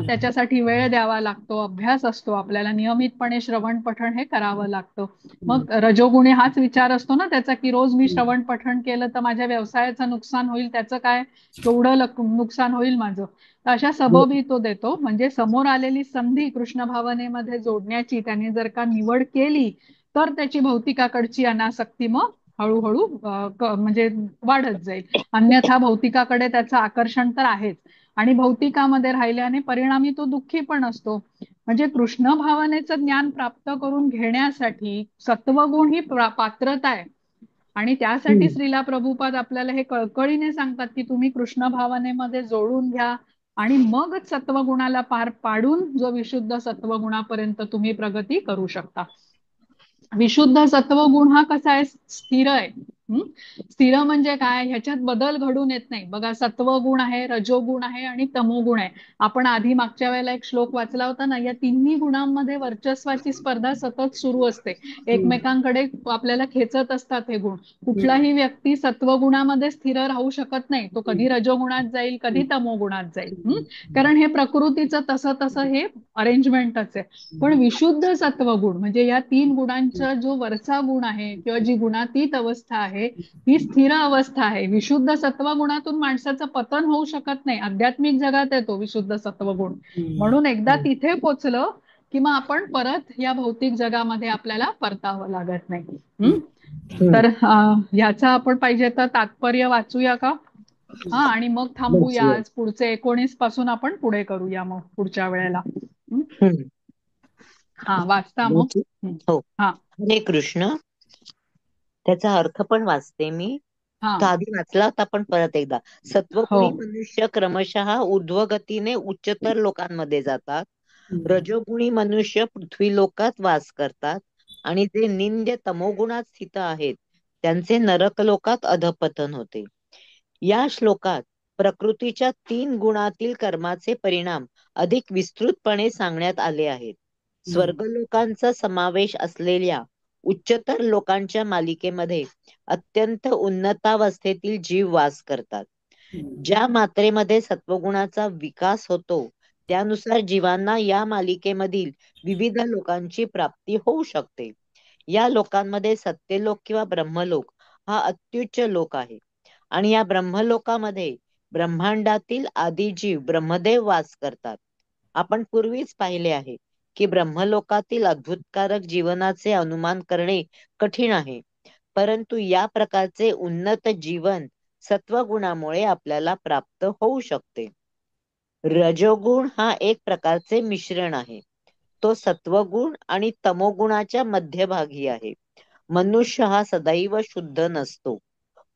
त्याच्यासाठी वेळ द्यावा लागतो, अभ्यास असतो, आपल्याला नियमितपणे श्रवण पठण हे करावं लागतं. मग रजोगुणी हाच विचार असतो ना त्याचा, की रोज मी श्रवण पठण केलं तर माझ्या व्यवसायाचं नुकसान होईल, त्याचं काय, केवढं नुकसान होईल माझं. तर अशा सबबही तो देतो. म्हणजे समोर आलेली संधी कृष्ण भावनेमध्ये जोडण्याची त्याने जर का निवड केली तर त्याची भौतिकाकडची अनासक्ती मग हळूहळू म्हणजे वाढत जाईल. अन्यथा भौतिकाकडे त्याचं आकर्षण तर आहेच आणि भौतिकामध्ये राहिल्याने परिणामी तो दुःखी पण असतो. म्हणजे कृष्ण भावनेचं ज्ञान प्राप्त करून घेण्यासाठी सत्वगुण ही पात्रता आहे. आणि त्यासाठी श्रीला प्रभुपाद आपल्याला हे कळकळीने सांगतात की तुम्ही कृष्ण भावनेमध्ये जोडून घ्या आणि मगच सत्वगुणाला पार पाडून जो विशुद्ध सत्वगुणापर्यंत तुम्ही प्रगती करू शकता. विशुद्ध सत्वगुण हा कसा आहे, स्थिर आहे. स्थिर म्हणजे काय, ह्याच्यात बदल घडून येत नाही. बघा, सत्वगुण आहे, रजोगुण आहे आणि तमोगुण आहे. आपण आधी मागच्या वेळेला एक श्लोक वाचला होता ना, या तिन्ही गुणांमध्ये वर्चस्वाची स्पर्धा सतत सुरू असते. एकमेकांकडे आपल्याला खेचत असतात हे गुण. कुठलाही व्यक्ती सत्वगुणामध्ये स्थिर राहू शकत नाही. तो कधी रजोगुणात जाईल, कधी तमोगुणात जाईल. कारण हे प्रकृतीचं तसं तसं हे अरेंजमेंटच आहे. पण विशुद्ध सत्वगुण म्हणजे या तीन गुणांचा जो वरचा गुण आहे किंवा जी गुणातीत अवस्था आहे ही स्थिर अवस्था आहे. विशुद्ध सत्वगुणातून माणसाचं पतन होऊ शकत नाही. आध्यात्मिक जगात येतो विशुद्ध सत्वगुण. म्हणून एकदा तिथे पोचलं की मग आपण परत या भौतिक जगामध्ये आपल्याला परतावं लागत नाही. तर ह्याचा आपण पाहिजे तर तात्पर्य वाचूया का? आणि मग थांबूया. आज पुढचे 19 पासून आपण पुढे करूया मग पुढच्या वेळेला. वाचता मग. हो. हा हरे कृष्ण. त्याचा अर्थ पण वाचते मी. तो आधी वाचला होता पण परत एकदा. सत्वगुणी मनुष्य क्रमशः ऊर्ध्वगतीने उच्चतर लोकांमध्ये जातात. रजोगुणी मनुष्य पृथ्वी लोकात वास करतात आणि जे निंद्य तमोगुणात स्थित आहेत त्यांचे नरक लोकात अधपतन होते. या श्लोकात प्रकृतीच्या 3 गुणातील कर्माचे परिणाम अधिक विस्तृतपणे सांगण्यात आले आहेत. स्वर्गलोकांचा समावेश असलेल्या उच्चतर लोकांच्या मालिकेमध्ये अत्यंत उन्नतावस्थेतील जीव वास करतात. ज्या मात्रेमध्ये सत्वगुणाचा विकास होतो त्यानुसार जीवांना या मालिकेमधील विविध लोकांची प्राप्ती होऊ शकते. या लोकांमध्ये सत्यलोक किंवा ब्रह्मलोक हा अत्युच्च लोक आहे आणि या ब्रह्मलोकामध्ये ब्रह्मांडातील आदिजीव ब्रह्मदेव वास करतात. आपण पूर्वीच पाहिले आहे की ब्रह्मलोकातील अद्भुतकारक जीवनाचे अनुमान करणे कठीण आहे. परंतु या प्रकारचे उन्नत जीवन सत्वगुणामुळे आपल्याला प्राप्त होऊ शकते. रजोगुण हा एक प्रकारचे मिश्रण आहे. तो सत्वगुण आणि तमोगुणाच्या मध्यभागी आहे. मनुष्य हा सदैव शुद्ध नसतो,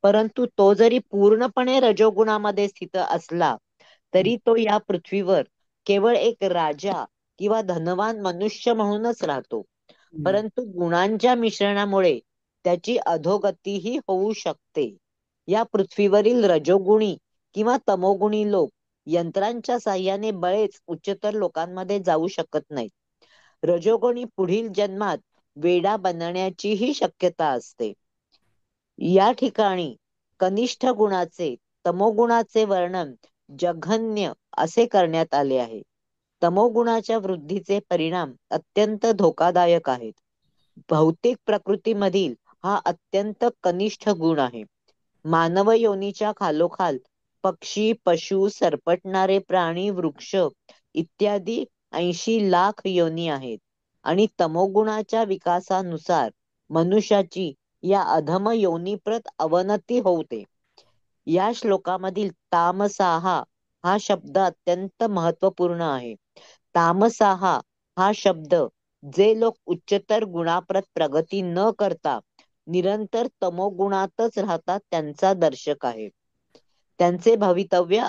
परंतु तो जरी पूर्णपणे रजोगुणामध्ये स्थित असला तरी तो या पृथ्वीवर केवळ एक राजा किंवा धनवान मनुष्य म्हणूनच राहतो. परंतु गुणांच्या मिश्रणामुळे त्याची अधोगतीही होऊ शकते. या पृथ्वीवरील रजोगुणी किंवा तमोगुणी लोक यंत्रांच्या साह्याने बळेच उच्चतर लोकांमध्ये जाऊ शकत नाहीत. रजोगुणी पुढील जन्मात वेडा बनण्याचीही शक्यता असते. या ठिकाणी कनिष्ठ गुणाचे तमोगुणाचे वर्णन जघन्य असे करण्यात आले आहे. तमोगुणाच्या वृद्धीचे परिणाम अत्यंत धोकादायक आहेत. भौतिक प्रकृतीमधील हा अत्यंत कनिष्ठ गुण आहे. मानव योनीच्या खालोखाल पक्षी, पशु, सरपटणारे प्राणी, वृक्ष इत्यादी 80 लाख योनी आहेत आणि तमोगुणाच्या विकासानुसार मनुष्याची या अधम योनीप्रत अवनती होते. या श्लोकामधील तामसाहा हा शब्द अत्यंत महत्वपूर्ण आहे. तामसाहा हा शब्द जे लोक उच्चतर गुणाप्रत प्रगती न करता निरंतर तमोगुणातच राहतात त्यांचा दर्शक आहे. त्यांचे भवितव्य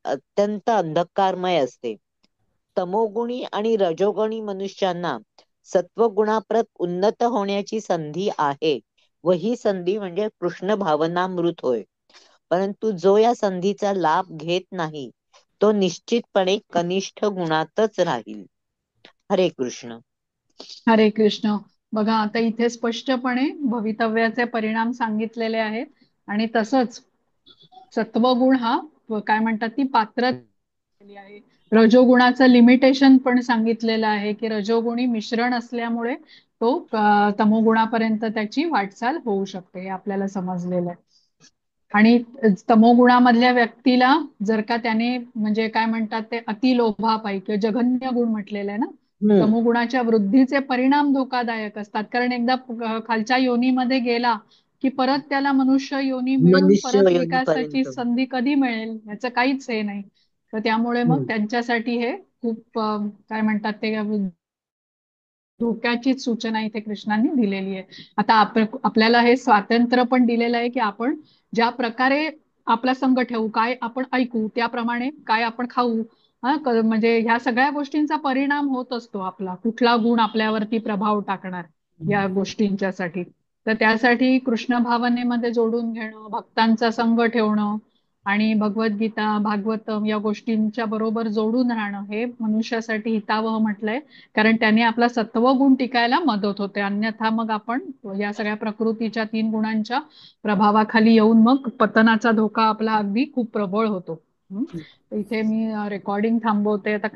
अत्यंत अंधकारमय असते. तमोगुणी आणि रजोगुणी मनुष्यांना सत्वगुणाप्रत उन्नत होण्याची संधी आहे व ही संधी म्हणजे कृष्ण भावनामृत होय. परंतु जो या संधीचा लाभ घेत नाही तो निश्चितपणे कनिष्ठ गुणातच राहील. हरे कृष्ण. हरे कृष्ण. बघा आता इथे स्पष्टपणे भवितव्याचे परिणाम सांगितलेले आहेत आणि तसंच सत्वगुण हा काय म्हणतात ती पात्र आहे. रजोगुणाचं लिमिटेशन पण सांगितलेलं आहे की रजोगुणी मिश्रण असल्यामुळे तो तमोगुणापर्यंत त्याची वाटचाल होऊ शकते, हे आपल्याला समजलेलं आहे. आणि तमोगुणामधल्या व्यक्तीला जर का त्याने म्हणजे काय म्हणतात ते अतिलोभापायी किंवा जघन्य गुण म्हटलेले आहे ना, हम्म. तमोगुणाच्या वृद्धीचे परिणाम धोकादायक असतात. कारण एकदा खालच्या योनीमध्ये गेला की परत त्याला मनुष्य योनी मिळून मनुष्य परत विकासाची योनीपर्यंत. संधी कधी मिळेल याचं काहीच हे नाही. तर त्यामुळे मग त्यांच्यासाठी हे खूप काय म्हणतात ते धोक्याचीच सूचना इथे कृष्णांनी दिलेली आहे. आता आपल्याला हे स्वातंत्र्य पण दिलेलं आहे की आपण ज्या प्रकारे आपला संघ ठेवू, काय आपण ऐकू, त्याप्रमाणे काय आपण खाऊ, म्हणजे ह्या सगळ्या गोष्टींचा परिणाम होत असतो. आपला कुठला गुण आपल्यावरती प्रभाव टाकणार या गोष्टींच्यासाठी. तर त्यासाठी कृष्ण भावनेमध्ये जोडून घेणं, भक्तांचा संघ ठेवणं आणि भगवद्गीता, भागवतम या गोष्टींच्या बरोबर जोडून राहणं हे मनुष्यासाठी हितावह म्हटलंय. कारण त्याने आपला सत्वगुण टिकायला मदत होते. अन्यथा मग आपण या सगळ्या प्रकृतीच्या 3 गुणांच्या प्रभावाखाली येऊन मग पतनाचा धोका आपला अगदी खूप प्रबळ होतो. इथे मी रेकॉर्डिंग थांबवते आता.